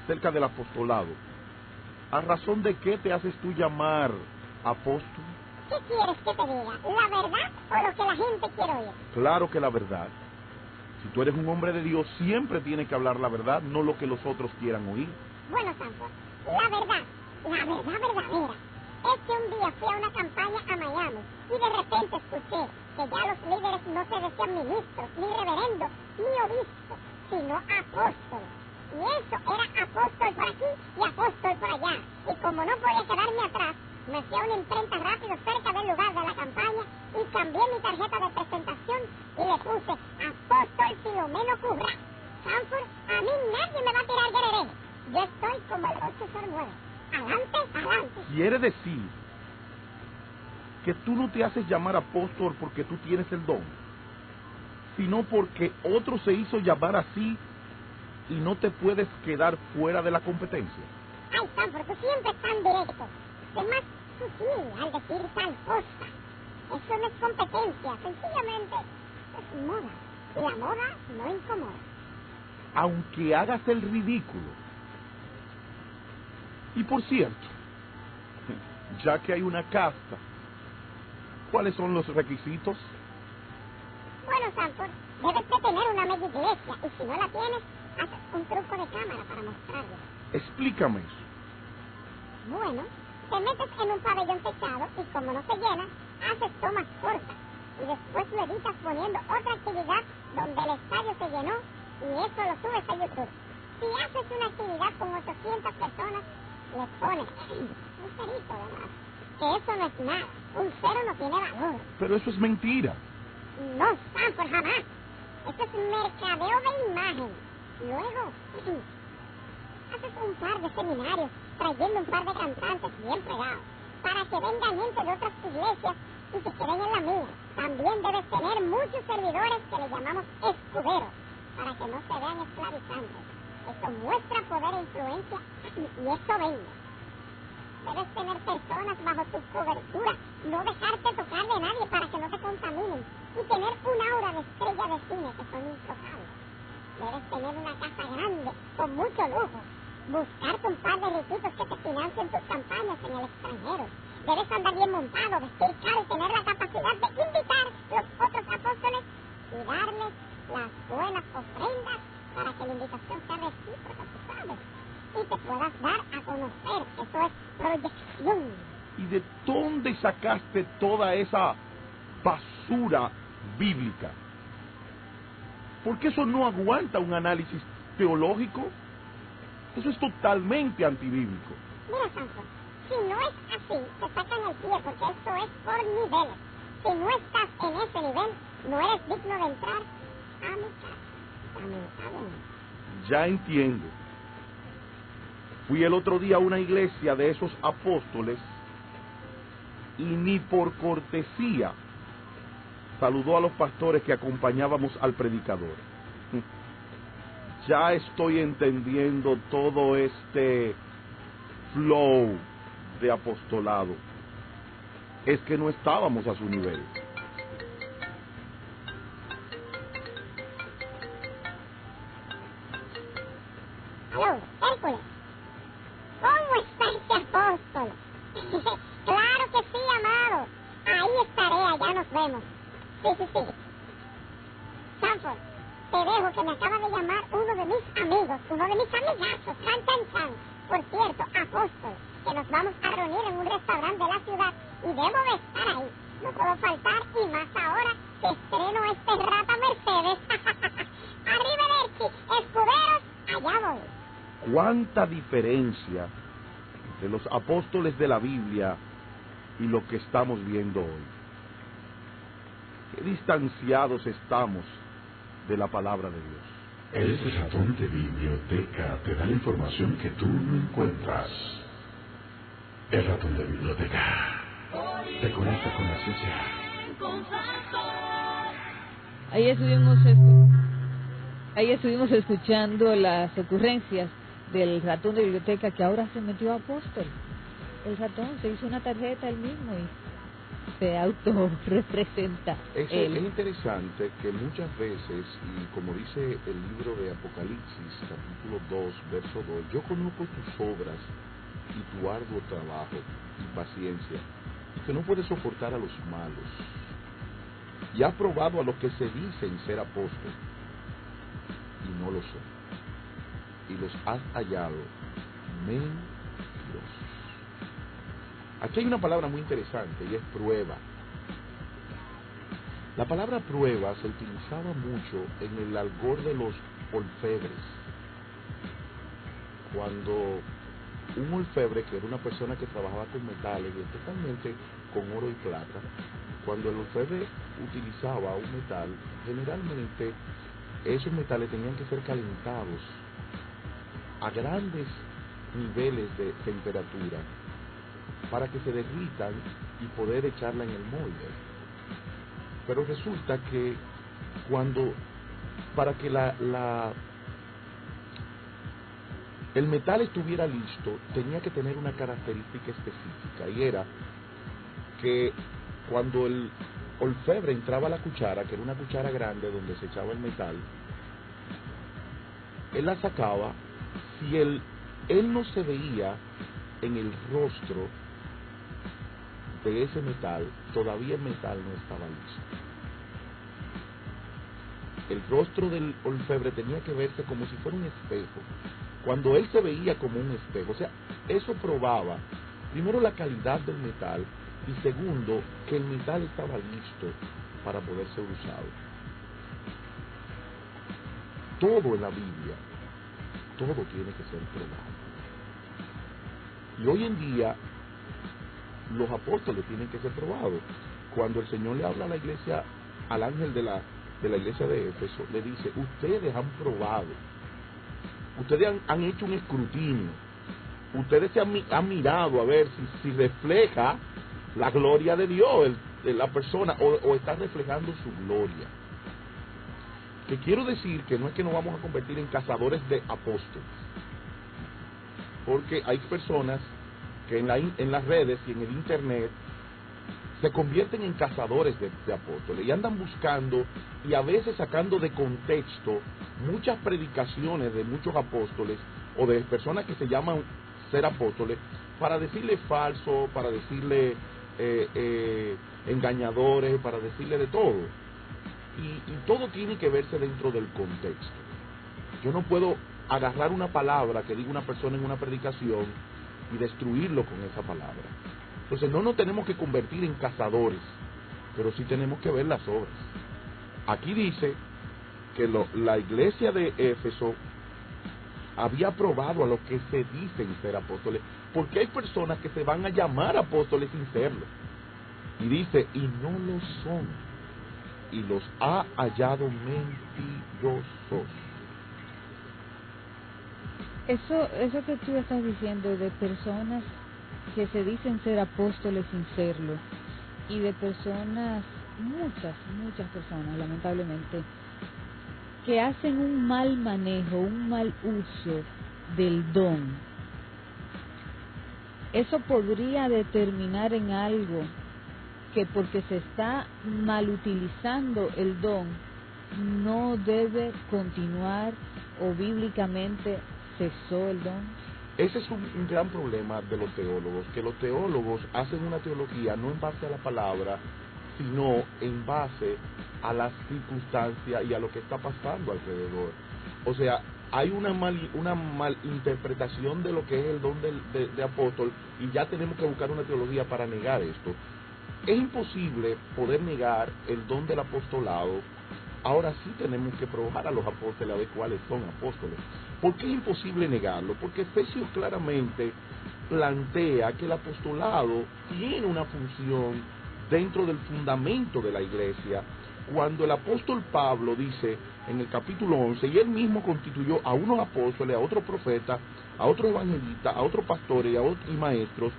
acerca del apostolado, ¿a razón de qué te haces tú llamar apóstol? ¿Qué quieres que te diga? ¿La verdad o lo que la gente quiere oír? Claro que la verdad. Si tú eres un hombre de Dios, siempre tienes que hablar la verdad, no lo que los otros quieran oír. Bueno, Sanford, la verdad verdadera, es que un día fui a una campaña a Miami y de repente escuché que ya los líderes no se decían ministros, ni reverendos, ni obispos, sino apóstoles. Y eso era apóstol por aquí y apóstol por allá. Y como no podía quedarme atrás, me fui a una imprenta rápido cerca del lugar de la campaña y cambié mi tarjeta de presentación y le puse apóstol Filomeno Curra. Sanford, a mí nadie me va a tirar guerrero. Yo estoy como el 809. Adelante, adelante. Quiere decir que tú no te haces llamar apóstol porque tú tienes el don, sino porque otro se hizo llamar así y no te puedes quedar fuera de la competencia. Ay, Sanford, tú siempre es tan directo. Es más sutil al decir tal cosa. Eso no es competencia, sencillamente es moda. Y la moda no incomoda. Aunque hagas el ridículo. Y por cierto, ya que hay una casta, ¿cuáles son los requisitos? Bueno, Sanford, debes de tener una media iglesia y si no la tienes, haz un truco de cámara para mostrarlo. Explícame eso. Bueno, te metes en un pabellón techado y como no se llena, haces tomas cortas y después lo editas poniendo otra actividad donde el estadio se llenó y eso lo subes a YouTube. Si haces una actividad con 800 personas, le pones un cerito de más. Que eso no es nada. Un cero no tiene valor. Pero eso es mentira. No, Sanford, jamás. Esto es mercadeo de imagen. Luego, haces un par de seminarios trayendo un par de cantantes bien pegados para que vengan gente de otras iglesias y se queden en la mía. También debes tener muchos servidores que le llamamos escuderos para que no se vean esclavizantes. Eso muestra poder e influencia y eso vende. Debes tener personas bajo tu cobertura, no dejarte tocar de nadie para que no te contaminen y tener un aura de estrella de cine que son intocables. Debes tener una casa grande, con mucho lujo. Buscarte un par de riquitos que te financien tus campañas en el extranjero. Debes andar bien montado, vestir caro y tener la capacidad de invitar a los otros apóstoles y darles las buenas ofrendas para que la invitación sea recíproca, tú sabes, y te puedas dar a conocer. Eso es proyección. ¿Y de dónde sacaste toda esa basura bíblica? Porque eso no aguanta un análisis teológico. Eso es totalmente antibíblico. Mira, Sanford, si no es así, te sacan el pie porque esto es por niveles. Si no estás en ese nivel, no eres digno de entrar a mi casa. Lamentablemente. Ya entiendo. Fui el otro día a una iglesia de esos apóstoles y ni por cortesía saludó a los pastores que acompañábamos al predicador. ya estoy entendiendo todo este flow de apostolado. Es que no estábamos a su nivel. Aló, Hércules. ¿Cómo está ese apóstol? Claro que sí, amado. Ahí estaré, allá nos vemos. Sí. Sanford, te dejo que me acaba de llamar uno de mis amigos, uno de mis amigazos, Chan. Por cierto, apóstol, que nos vamos a reunir en un restaurante de la ciudad y debo de estar ahí. No puedo faltar y más ahora que estreno este rata Mercedes. Arrivederci, escuderos, allá voy. ¿Cuánta diferencia de los apóstoles de la Biblia y lo que estamos viendo hoy? Qué distanciados estamos de la palabra de Dios. El ratón de biblioteca te da la información que tú no encuentras. El ratón de biblioteca te conecta con la ciencia. Ahí estuvimos escuchando las ocurrencias del ratón de biblioteca, que ahora se metió a apóstol. El ratón se hizo una tarjeta él mismo y se autorrepresenta. Es interesante que muchas veces, y como dice el libro de Apocalipsis, capítulo 2, verso 2, yo conozco tus obras y tu arduo trabajo y paciencia, que no puedes soportar a los malos, y has probado a los que se dicen ser apóstoles y no lo son, y los has hallado mentirosos. Aquí hay una palabra muy interesante y es prueba. La palabra prueba se utilizaba mucho en el algor de los orfebres. Cuando un orfebre, que era una persona que trabajaba con metales, y especialmente con oro y plata, cuando el orfebre utilizaba un metal, generalmente esos metales tenían que ser calentados a grandes niveles de temperatura para que se derritan y poder echarla en el molde. Pero resulta que para que el metal estuviera listo, tenía que tener una característica específica, y era que cuando el orfebre entraba a la cuchara, que era una cuchara grande donde se echaba el metal, él la sacaba. Si él no se veía en el rostro de ese metal, todavía el metal no estaba listo. El rostro del orfebre tenía que verse como si fuera un espejo. Cuando él se veía como un espejo, o sea, eso probaba, primero, la calidad del metal, y segundo, que el metal estaba listo para poder ser usado. Todo en la Biblia, todo tiene que ser probado. Y hoy en día, los apóstoles tienen que ser probados. Cuando el Señor le habla a la iglesia, al ángel de la iglesia de Éfeso, le dice: ustedes han probado, ustedes han hecho un escrutinio, ustedes se han mirado a ver si refleja la gloria de Dios, la persona, o está reflejando su gloria. Que quiero decir que no es que nos vamos a convertir en cazadores de apóstoles, porque hay personas que en las redes y en el internet se convierten en cazadores de apóstoles y andan buscando y a veces sacando de contexto muchas predicaciones de muchos apóstoles o de personas que se llaman ser apóstoles, para decirle falso, para decirle engañadores, para decirle de todo. Y todo tiene que verse dentro del contexto. Yo no puedo agarrar una palabra que diga una persona en una predicación y destruirlo con esa palabra. Entonces no nos tenemos que convertir en cazadores, pero sí tenemos que ver las obras. Aquí dice que la iglesia de Éfeso había probado a los que se dicen ser apóstoles, porque hay personas que se van a llamar apóstoles sin serlo. Y dice, y no lo son, y los ha hallado mentirosos. Eso que tú estás diciendo de personas que se dicen ser apóstoles sin serlo, y de personas, muchas personas, lamentablemente, que hacen un mal manejo, un mal uso del don, eso podría determinar en algo que porque se está mal utilizando el don, no debe continuar o bíblicamente cesó el don. Ese es un gran problema de los teólogos, que los teólogos hacen una teología no en base a la palabra, sino en base a las circunstancias y a lo que está pasando alrededor. O sea, hay una malinterpretación de lo que es el don de apóstol, y ya tenemos que buscar una teología para negar esto. Es imposible poder negar el don del apostolado. Ahora sí tenemos que probar a los apóstoles a ver cuáles son apóstoles. ¿Por qué es imposible negarlo? Porque Efesios claramente plantea que el apostolado tiene una función dentro del fundamento de la iglesia. Cuando el apóstol Pablo dice en el capítulo 11, y él mismo constituyó a unos apóstoles, a otros profetas, a otros evangelistas, a otros pastores y maestros,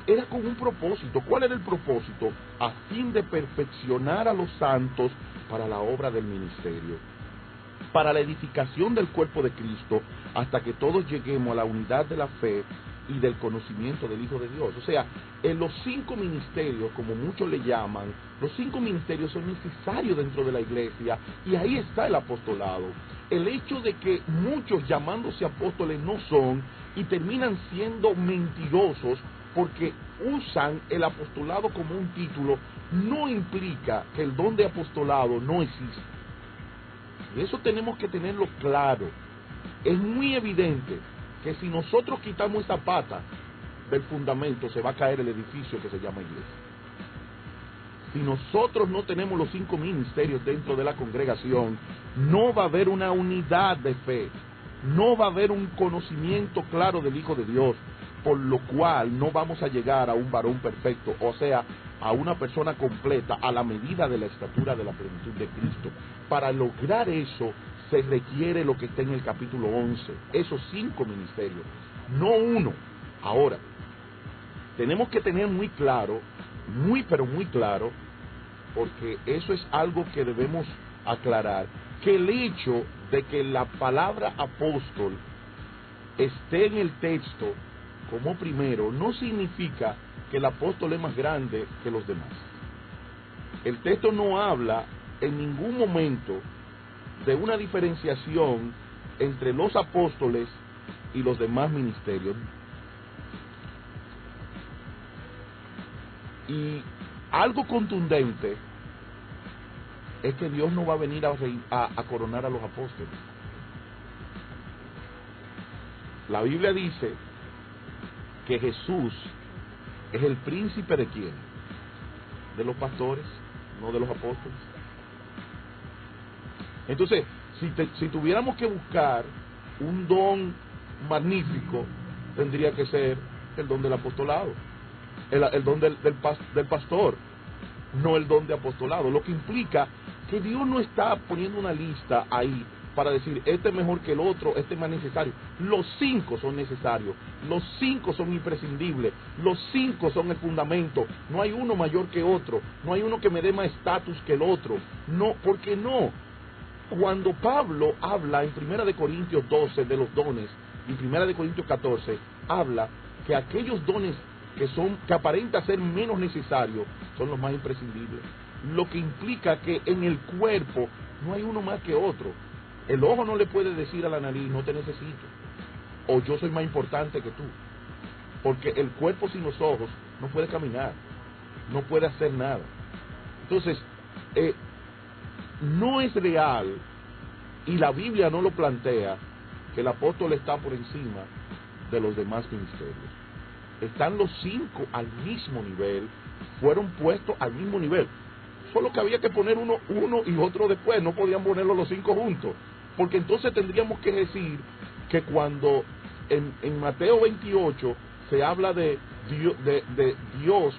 era con un propósito. ¿Cuál era el propósito? A fin de perfeccionar a los santos para la obra del ministerio, para la edificación del cuerpo de Cristo, hasta que todos lleguemos a la unidad de la fe y del conocimiento del Hijo de Dios. O sea, en los 5 ministerios, como muchos le llaman, los 5 ministerios son necesarios dentro de la iglesia, y ahí está el apostolado. El hecho de que muchos llamándose apóstoles no son, y terminan siendo mentirosos porque usan el apostolado como un título, no implica que el don de apostolado no existe. Y eso tenemos que tenerlo claro. Es muy evidente que si nosotros quitamos esa pata del fundamento, se va a caer el edificio que se llama iglesia. Si nosotros no tenemos los 5 ministerios dentro de la congregación, no va a haber una unidad de fe, no va a haber un conocimiento claro del Hijo de Dios, por lo cual no vamos a llegar a un varón perfecto, o sea, a una persona completa a la medida de la estatura de la plenitud de Cristo. Para lograr eso se requiere lo que está en el capítulo 11, esos 5 ministerios, no uno. Ahora, tenemos que tener muy claro, pero muy claro, porque eso es algo que debemos aclarar, que el hecho de que la palabra apóstol esté en el texto como primero, no significa que el apóstol es más grande que los demás. El texto no habla en ningún momento de una diferenciación entre los apóstoles y los demás ministerios. Y algo contundente es que Dios no va a venir a coronar a los apóstoles. La Biblia dice que Jesús es el príncipe de quién, de los pastores, no de los apóstoles. Entonces, si tuviéramos que buscar un don magnífico, tendría que ser el don del apostolado, el don del pastor, no el don de apostolado, lo que implica que Dios no está poniendo una lista ahí para decir, este es mejor que el otro, este es más necesario. Los 5 son necesarios, los 5 son imprescindibles, los 5 son el fundamento. No hay uno mayor que otro, no hay uno que me dé más estatus que el otro. No, ¿por qué no? Cuando Pablo habla en 1 Corintios 12 de los dones, y 1 Corintios 14, habla que aquellos dones que aparentan ser menos necesarios son los más imprescindibles. Lo que implica que en el cuerpo no hay uno más que otro. El ojo no le puede decir a la nariz, no te necesito, o yo soy más importante que tú, porque el cuerpo sin los ojos no puede caminar, no puede hacer nada. Entonces, no es real, y la Biblia no lo plantea, que el apóstol está por encima de los demás ministerios. Están los 5 al mismo nivel, fueron puestos al mismo nivel, solo que había que poner uno y otro después, no podían ponerlos los 5 juntos, porque entonces tendríamos que decir que cuando en Mateo 28 se habla de Dios,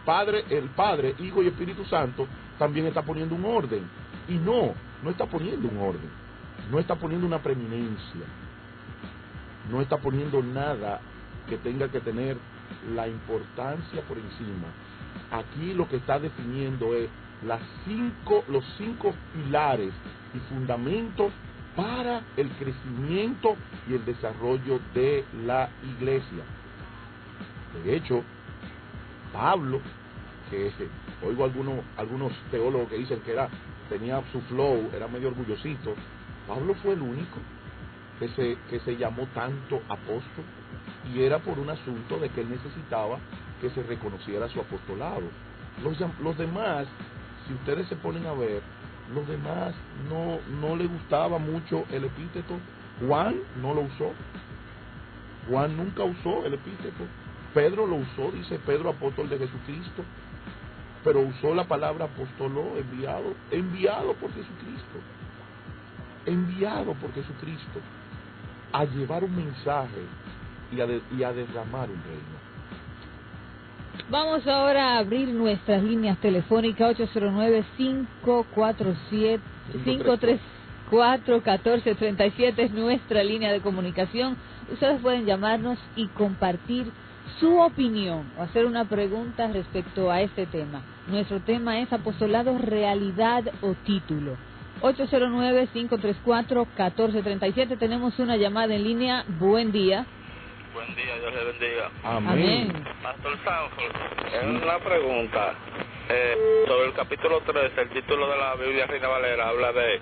Padre, el Padre, Hijo y Espíritu Santo, también está poniendo un orden, y no está poniendo un orden, no está poniendo una preeminencia, no está poniendo nada que tenga que tener la importancia por encima. Aquí lo que está definiendo es los 5 pilares y fundamentos para el crecimiento y el desarrollo de la iglesia. De hecho, Pablo, que oigo algunos teólogos que dicen que tenía su flow, era medio orgullosito, Pablo fue el único que se llamó tanto apóstol, y era por un asunto de que él necesitaba que se reconociera su apostolado. Los demás, si ustedes se ponen a ver, los demás no le gustaba mucho el epíteto. Juan no lo usó. Juan nunca usó el epíteto. Pedro lo usó, dice Pedro, apóstol de Jesucristo, pero usó la palabra apóstolo, enviado por Jesucristo, a llevar un mensaje y a derramar un reino. Vamos ahora a abrir nuestras líneas telefónicas 809-534-1437 es nuestra línea de comunicación. Ustedes pueden llamarnos y compartir su opinión o hacer una pregunta respecto a este tema. Nuestro tema es apostolado, realidad o título. 809-534-1437. Tenemos una llamada en línea. Buen día. Buen día, Dios le bendiga. Amén. Pastor Sanford, es una pregunta sobre el capítulo 3, el título de la Biblia Reina Valera habla del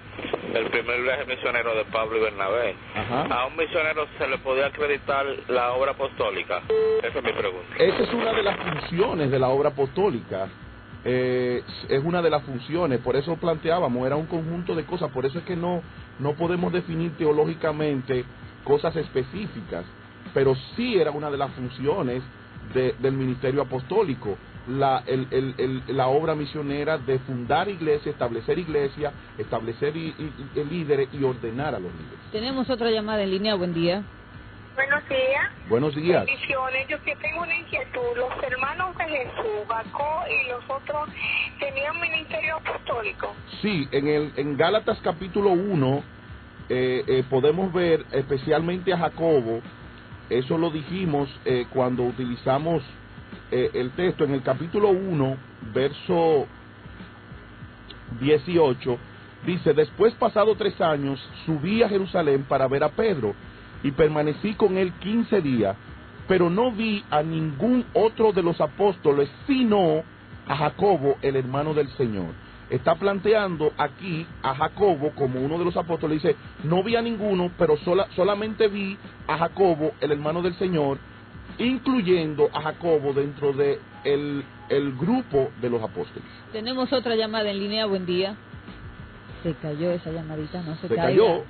primer viaje misionero de Pablo y Bernabé. Ajá. ¿A un misionero se le podía acreditar la obra apostólica? Esa es mi pregunta. Esa es una de las funciones de la obra apostólica. Es una de las funciones, por eso planteábamos, era un conjunto de cosas, por eso es que no podemos definir teológicamente cosas específicas, pero sí era una de las funciones del ministerio apostólico, la obra misionera de fundar iglesia, establecer líderes y ordenar a los líderes. Tenemos otra llamada en línea. Buen día. Buenos días. Buenos días. Bendiciones. Yo que tengo una inquietud. Los hermanos de Jesús, Jacob y los otros, tenían ministerio apostólico. Sí, en Gálatas capítulo 1 podemos ver especialmente a Jacobo. Eso lo dijimos cuando utilizamos el texto en el capítulo 1, verso 18, dice: después, pasado 3 años, subí a Jerusalén para ver a Pedro, y permanecí con él 15 días, pero no vi a ningún otro de los apóstoles, sino a Jacobo, el hermano del Señor. Está planteando aquí a Jacobo como uno de los apóstoles. Dice, no vi a ninguno, pero solamente vi a Jacobo, el hermano del Señor, incluyendo a Jacobo dentro de el grupo de los apóstoles. Tenemos otra llamada en línea. Buen día. Se cayó esa llamadita, no se cayó. Cayó.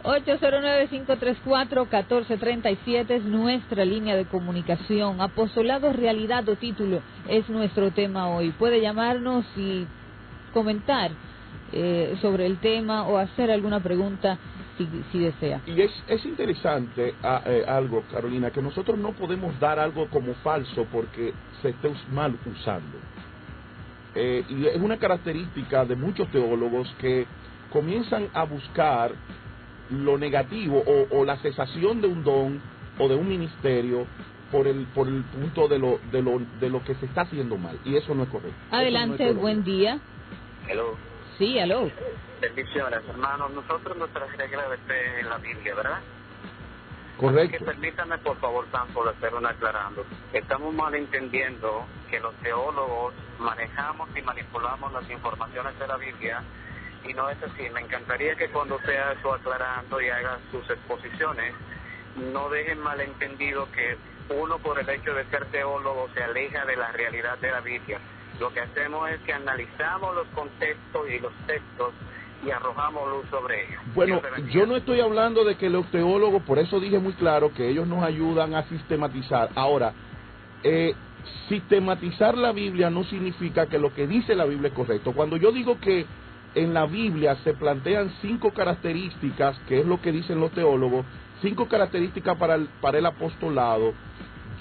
809-534-1437 es nuestra línea de comunicación. Apostolado, realidad o título es nuestro tema hoy. Puede llamarnos y comentar sobre el tema o hacer alguna pregunta si desea. Y es interesante algo, Carolina, que nosotros no podemos dar algo como falso porque se esté mal usando. Y es una característica de muchos teólogos que comienzan a buscar lo negativo o la cesación de un don o de un ministerio por el punto de lo que se está haciendo mal, y eso no es correcto. Adelante, no es buen día. Hello. Sí, aló. Bendiciones, hermanos. Nosotros nuestra regla de fe en la Biblia, ¿verdad? Correcto. Así que permítame, por favor, Sanford, hacer un aclarando. Estamos malentendiendo que los teólogos manejamos y manipulamos las informaciones de la Biblia, y no es así. Me encantaría que cuando sea eso aclarando y haga sus exposiciones, no dejen malentendido que uno, por el hecho de ser teólogo, se aleja de la realidad de la Biblia. Lo que hacemos es que analizamos los contextos y los textos y arrojamos luz sobre ellos. Bueno, yo no estoy hablando de que los teólogos, por eso dije muy claro que ellos nos ayudan a sistematizar. Ahora, sistematizar la Biblia no significa que lo que dice la Biblia es correcto. Cuando yo digo que en la Biblia se plantean 5 características, que es lo que dicen los teólogos, 5 características para el apostolado,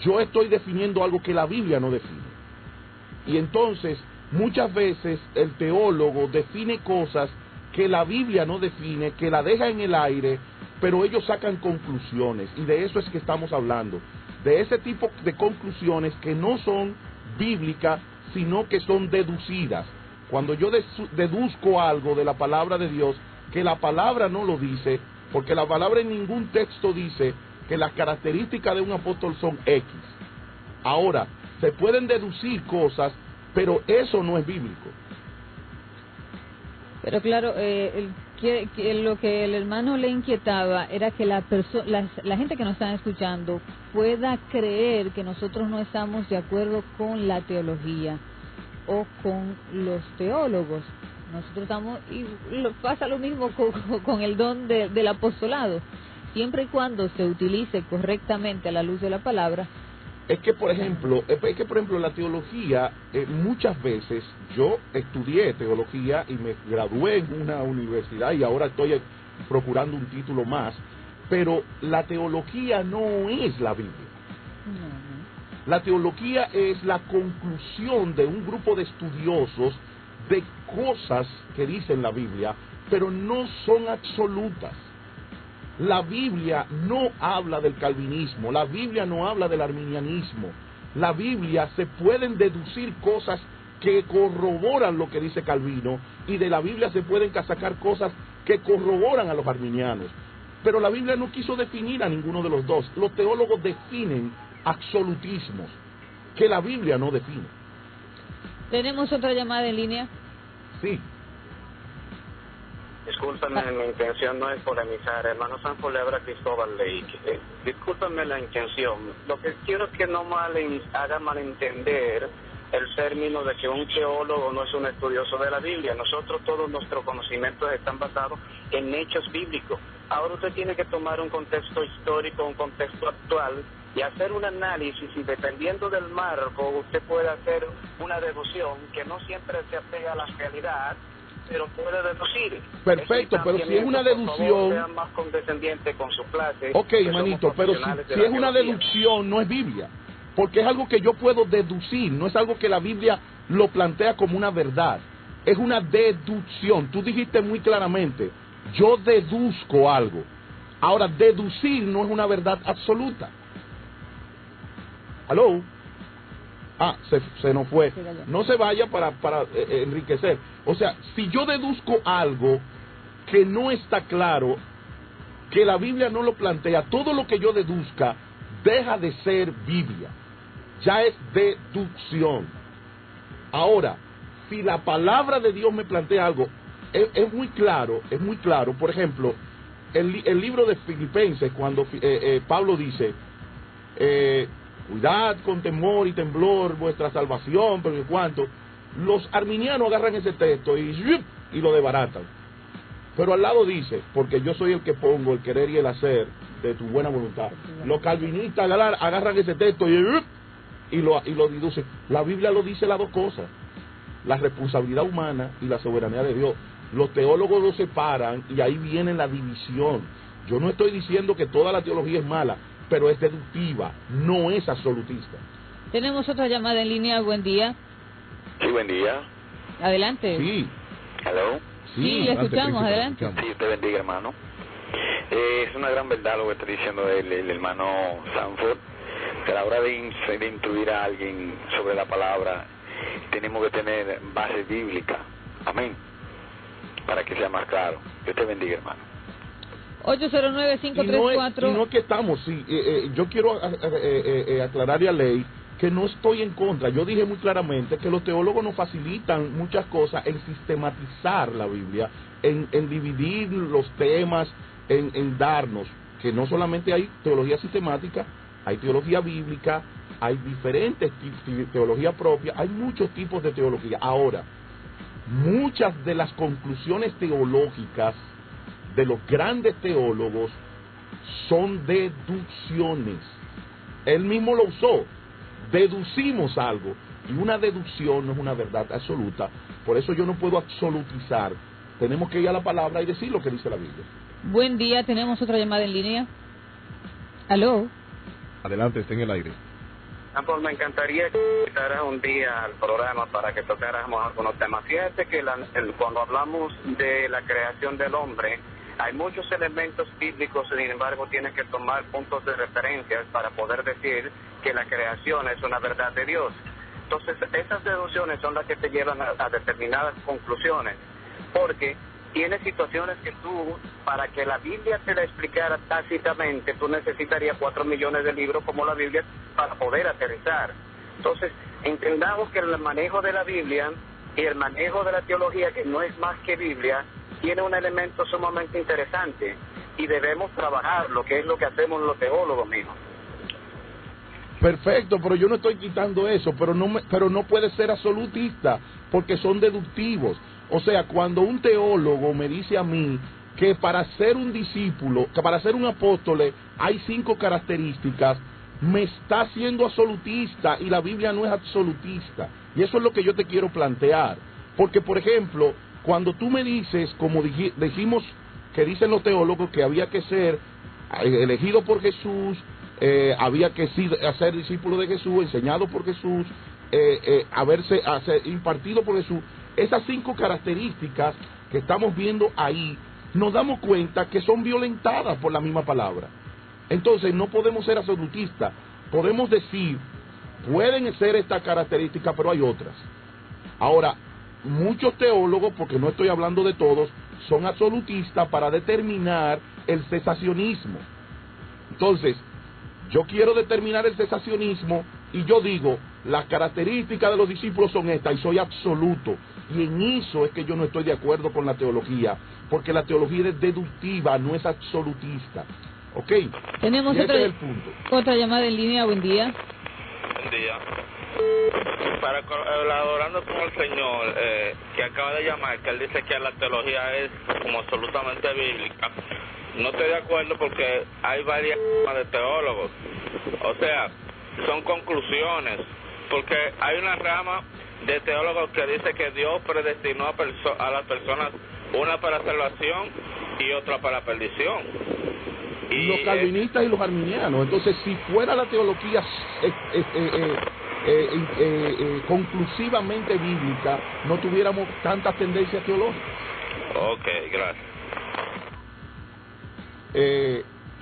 yo estoy definiendo algo que la Biblia no define. Y entonces, muchas veces el teólogo define cosas que la Biblia no define, que la deja en el aire, pero ellos sacan conclusiones, y de eso es que estamos hablando, de ese tipo de conclusiones que no son bíblicas, sino que son deducidas. Cuando yo deduzco algo de la palabra de Dios, que la palabra no lo dice, porque la palabra en ningún texto dice que las características de un apóstol son X. Ahora, se pueden deducir cosas, pero eso no es bíblico. Pero claro, lo que el hermano le inquietaba era que la gente que nos está escuchando pueda creer que nosotros no estamos de acuerdo con la teología o con los teólogos. Nosotros estamos, y pasa lo mismo con el don del apostolado, siempre y cuando se utilice correctamente a la luz de la palabra. Es que por ejemplo la teología, muchas veces yo estudié teología y me gradué en una universidad y ahora estoy procurando un título más, pero la teología no es la Biblia. La teología es la conclusión de un grupo de estudiosos de cosas que dicen la Biblia, pero no son absolutas. La Biblia no habla del calvinismo, la Biblia no habla del arminianismo. La Biblia se pueden deducir cosas que corroboran lo que dice Calvino, y de la Biblia se pueden sacar cosas que corroboran a los arminianos. Pero la Biblia no quiso definir a ninguno de los dos. Los teólogos definen absolutismos que la Biblia no define. ¿Tenemos otra llamada en línea? Sí. Discúlpame, mi intención no es polemizar, hermano Sanford le habla a Cristóbal Lake. Discúlpame la intención. Lo que quiero es que no haga malentender el término de que un teólogo no es un estudioso de la Biblia. Nosotros, todos nuestros conocimientos están basados en hechos bíblicos. Ahora usted tiene que tomar un contexto histórico, un contexto actual, y hacer un análisis, y dependiendo del marco usted puede hacer una deducción que no siempre se apega a la realidad, pero puede deducir. Perfecto, pero si es una deducción... Por favor, sean más condescendientes con su clase. Ok, manito, pero si es una deducción, no es Biblia. Porque es algo que yo puedo deducir, no es algo que la Biblia lo plantea como una verdad. Es una deducción. Tú dijiste muy claramente, yo deduzco algo. Ahora, deducir no es una verdad absoluta. ¿Aló? Ah, se nos fue. No se vaya para enriquecer. O sea, si yo deduzco algo que no está claro, que la Biblia no lo plantea, todo lo que yo deduzca deja de ser Biblia. Ya es deducción. Ahora, si la palabra de Dios me plantea algo, es muy claro. Por ejemplo, el libro de Filipenses, cuando Pablo dice, cuidad con temor y temblor vuestra salvación, pero en cuanto, los arminianos agarran ese texto y lo desbaratan. Pero al lado dice, porque yo soy el que pongo el querer y el hacer de tu buena voluntad. Los calvinistas agarran ese texto y lo deducen. La Biblia lo dice las dos cosas, la responsabilidad humana y la soberanía de Dios. Los teólogos lo separan y ahí viene la división. Yo no estoy diciendo que toda la teología es mala, pero es deductiva, no es absolutista. Tenemos otra llamada en línea. Buen día. Sí, buen día. Adelante. Sí. ¿Hello? Sí, le escuchamos, adelante. Sí, usted bendiga, hermano. Es una gran verdad lo que está diciendo el hermano Sanford, que a la hora de instruir a alguien sobre la palabra, tenemos que tener base bíblica. Amén. Para que sea más claro. Dios te bendiga, hermano. 809-534. Y no es que estamos, yo quiero aclararle a Ley que no estoy en contra. Yo dije muy claramente que los teólogos nos facilitan muchas cosas en sistematizar la Biblia, en dividir los temas, en darnos, que no solamente hay teología sistemática, hay teología bíblica, hay diferentes tipos de teología propia, hay muchos tipos de teología. Ahora, muchas de las conclusiones teológicas de los grandes teólogos son deducciones. Él mismo lo usó. Deducimos algo, y una deducción no es una verdad absoluta. Por eso yo no puedo absolutizar. Tenemos que ir a la palabra y decir lo que dice la Biblia. Buen día, tenemos otra llamada en línea. ¿Aló? Adelante, está en el aire. Pues me encantaría que invitaras un día al programa para que tocáramos algunos temas. Fíjate que cuando hablamos de la creación del hombre, hay muchos elementos bíblicos, sin embargo tienes que tomar puntos de referencia para poder decir que la creación es una verdad de Dios. Entonces, esas deducciones son las que te llevan a determinadas conclusiones, porque tienes situaciones que tú, para que la Biblia te la explicara tácitamente, tú necesitarías 4 millones de libros como la Biblia para poder aterrizar. Entonces, entendamos que el manejo de la Biblia y el manejo de la teología, que no es más que Biblia, tiene un elemento sumamente interesante y debemos trabajarlo, que es lo que hacemos los teólogos mismos. Perfecto, pero yo no estoy quitando eso, pero no puede ser absolutista, porque son deductivos. O sea, cuando un teólogo me dice a mí que para ser un discípulo, que para ser un apóstol hay 5 características, me está siendo absolutista, y la Biblia no es absolutista. Y eso es lo que yo te quiero plantear. Porque, por ejemplo, cuando tú me dices, como dijimos que dicen los teólogos, que había que ser elegido por Jesús, había que ser discípulo de Jesús, enseñado por Jesús, haberse impartido por Jesús, esas 5 características que estamos viendo ahí, nos damos cuenta que son violentadas por la misma palabra. Entonces no podemos ser absolutistas, podemos decir, pueden ser estas características, pero hay otras. Ahora, muchos teólogos, porque no estoy hablando de todos, son absolutistas para determinar el cesacionismo. Entonces, yo quiero determinar el cesacionismo y yo digo, las características de los discípulos son estas, y soy absoluto. Y en eso es que yo no estoy de acuerdo con la teología, porque la teología es deductiva, no es absolutista. ¿Ok? Tenemos otra llamada en línea. Buen día. Buen día. Para colaborando con el señor que acaba de llamar, que él dice que la teología es como absolutamente bíblica, no estoy de acuerdo, porque hay varias ramas de teólogos. O sea, son conclusiones, porque hay una rama de teólogos que dice que Dios predestinó a las personas, una para salvación y otra para perdición. Y los calvinistas y los arminianos. Entonces, si fuera la teología conclusivamente bíblica, no tuviéramos tantas tendencias teológicas. Ok, gracias.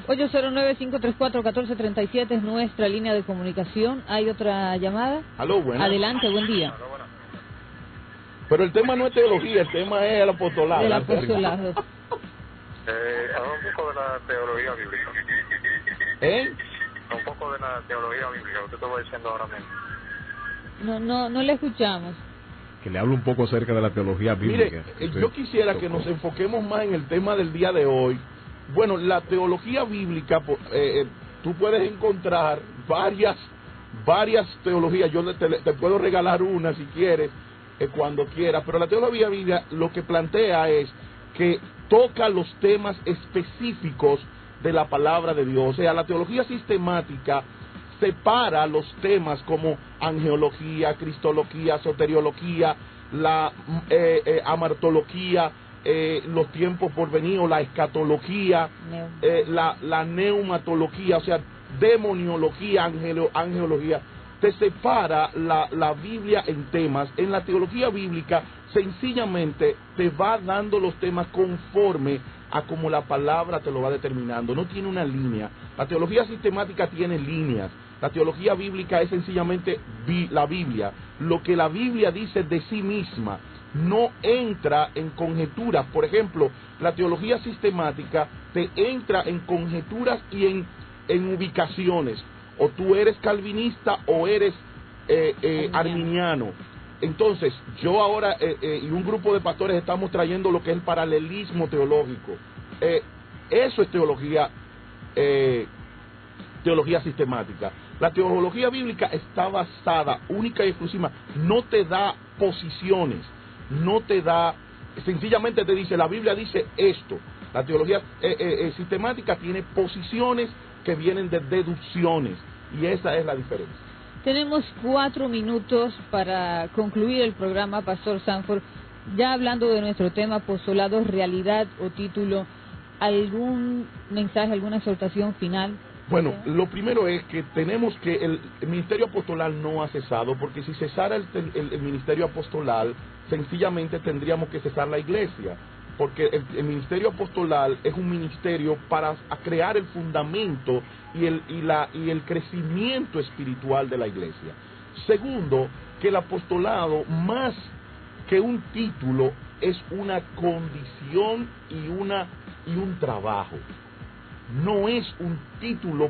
809-534-1437 es nuestra línea de comunicación. ¿Hay otra llamada? Aló, buenas. Adelante, buen día. Pero el tema no es teología, el tema es el apostolado. El apostolado. Habla un poco de la teología bíblica. Un poco de la teología bíblica, lo que te voy diciendo ahora mismo. No le escuchamos. Que le hable un poco acerca de la teología bíblica. Mire, yo quisiera que nos enfoquemos más en el tema del día de hoy. Bueno, la teología bíblica, tú puedes encontrar varias teologías. Yo te puedo regalar una si quieres, cuando quieras, pero la teología bíblica lo que plantea es que toca los temas específicos de la palabra de Dios. O sea, la teología sistemática separa los temas como angeología, cristología, soteriología, la amartología, los tiempos por venir, o la escatología, la neumatología, o sea, demoniología, angelología. Te separa la Biblia en temas. En la teología bíblica, sencillamente te va dando los temas conforme a como la palabra te lo va determinando. No tiene una línea. La teología sistemática tiene líneas. La teología bíblica es sencillamente la Biblia. Lo que la Biblia dice de sí misma no entra en conjeturas. Por ejemplo, la teología sistemática te entra en conjeturas y en ubicaciones. O tú eres calvinista o eres arminiano. Entonces, yo ahora y un grupo de pastores estamos trayendo lo que es el paralelismo teológico. Eso es teología sistemática. La teología bíblica está basada única y exclusiva, no te da posiciones, no te da, sencillamente te dice, la Biblia dice esto. La teología sistemática tiene posiciones que vienen de deducciones, y esa es la diferencia. Tenemos 4 minutos para concluir el programa, Pastor Sanford. Ya hablando de nuestro tema, apostolado, realidad o título, ¿algún mensaje, alguna exhortación final? Bueno, lo primero es que tenemos que el ministerio apostoral no ha cesado, porque si cesara el ministerio apostoral, sencillamente tendríamos que cesar la iglesia, porque el ministerio apostoral es un ministerio para crear el fundamento y el crecimiento espiritual de la iglesia. Segundo, que el apostolado, más que un título, es una condición y un trabajo. No es un título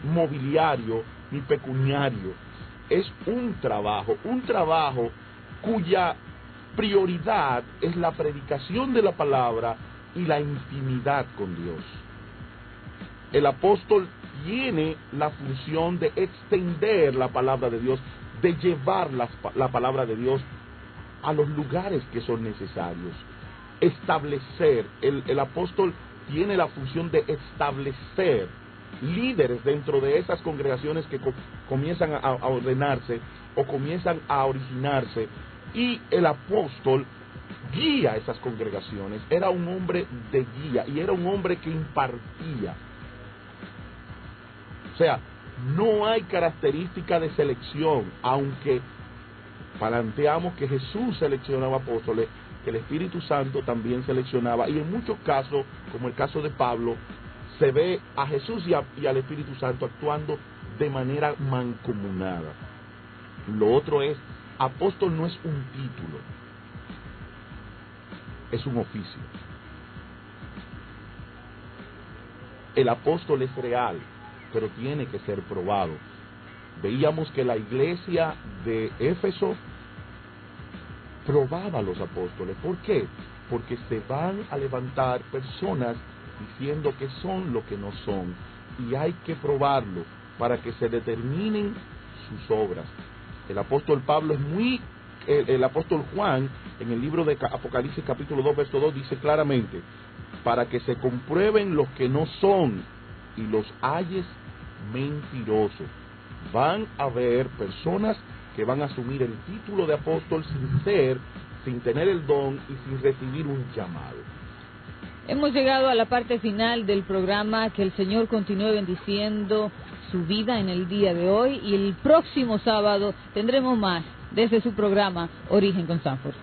mobiliario ni pecuniario, es un trabajo cuya prioridad es la predicación de la palabra y la intimidad con Dios. El apóstol tiene la función de extender la palabra de Dios, de llevar la palabra de Dios a los lugares que son necesarios. Establecer, el apóstol tiene la función de establecer líderes dentro de esas congregaciones que comienzan a ordenarse o comienzan a originarse, y el apóstol guía esas congregaciones. Era un hombre de guía y era un hombre que impartía. O sea, no hay característica de selección, aunque planteamos que Jesús seleccionaba apóstoles, que el Espíritu Santo también seleccionaba, y en muchos casos, como el caso de Pablo, se ve a Jesús y al Espíritu Santo actuando de manera mancomunada. Lo otro es, apóstol no es un título, es un oficio. El apóstol es real, pero tiene que ser probado. Veíamos que la iglesia de Éfeso probaba a los apóstoles. ¿Por qué? Porque se van a levantar personas diciendo que son lo que no son, y hay que probarlo para que se determinen sus obras. El apóstol Pablo es el apóstol Juan, en el libro de Apocalipsis capítulo 2 verso 2, dice claramente: para que se comprueben los que no son y los halles mentirosos. Van a haber personas que van a asumir el título de apóstol sin tener el don y sin recibir un llamado. Hemos llegado a la parte final del programa. Que el Señor continúe bendiciendo su vida en el día de hoy, y el próximo sábado tendremos más desde su programa Origen con Sanford.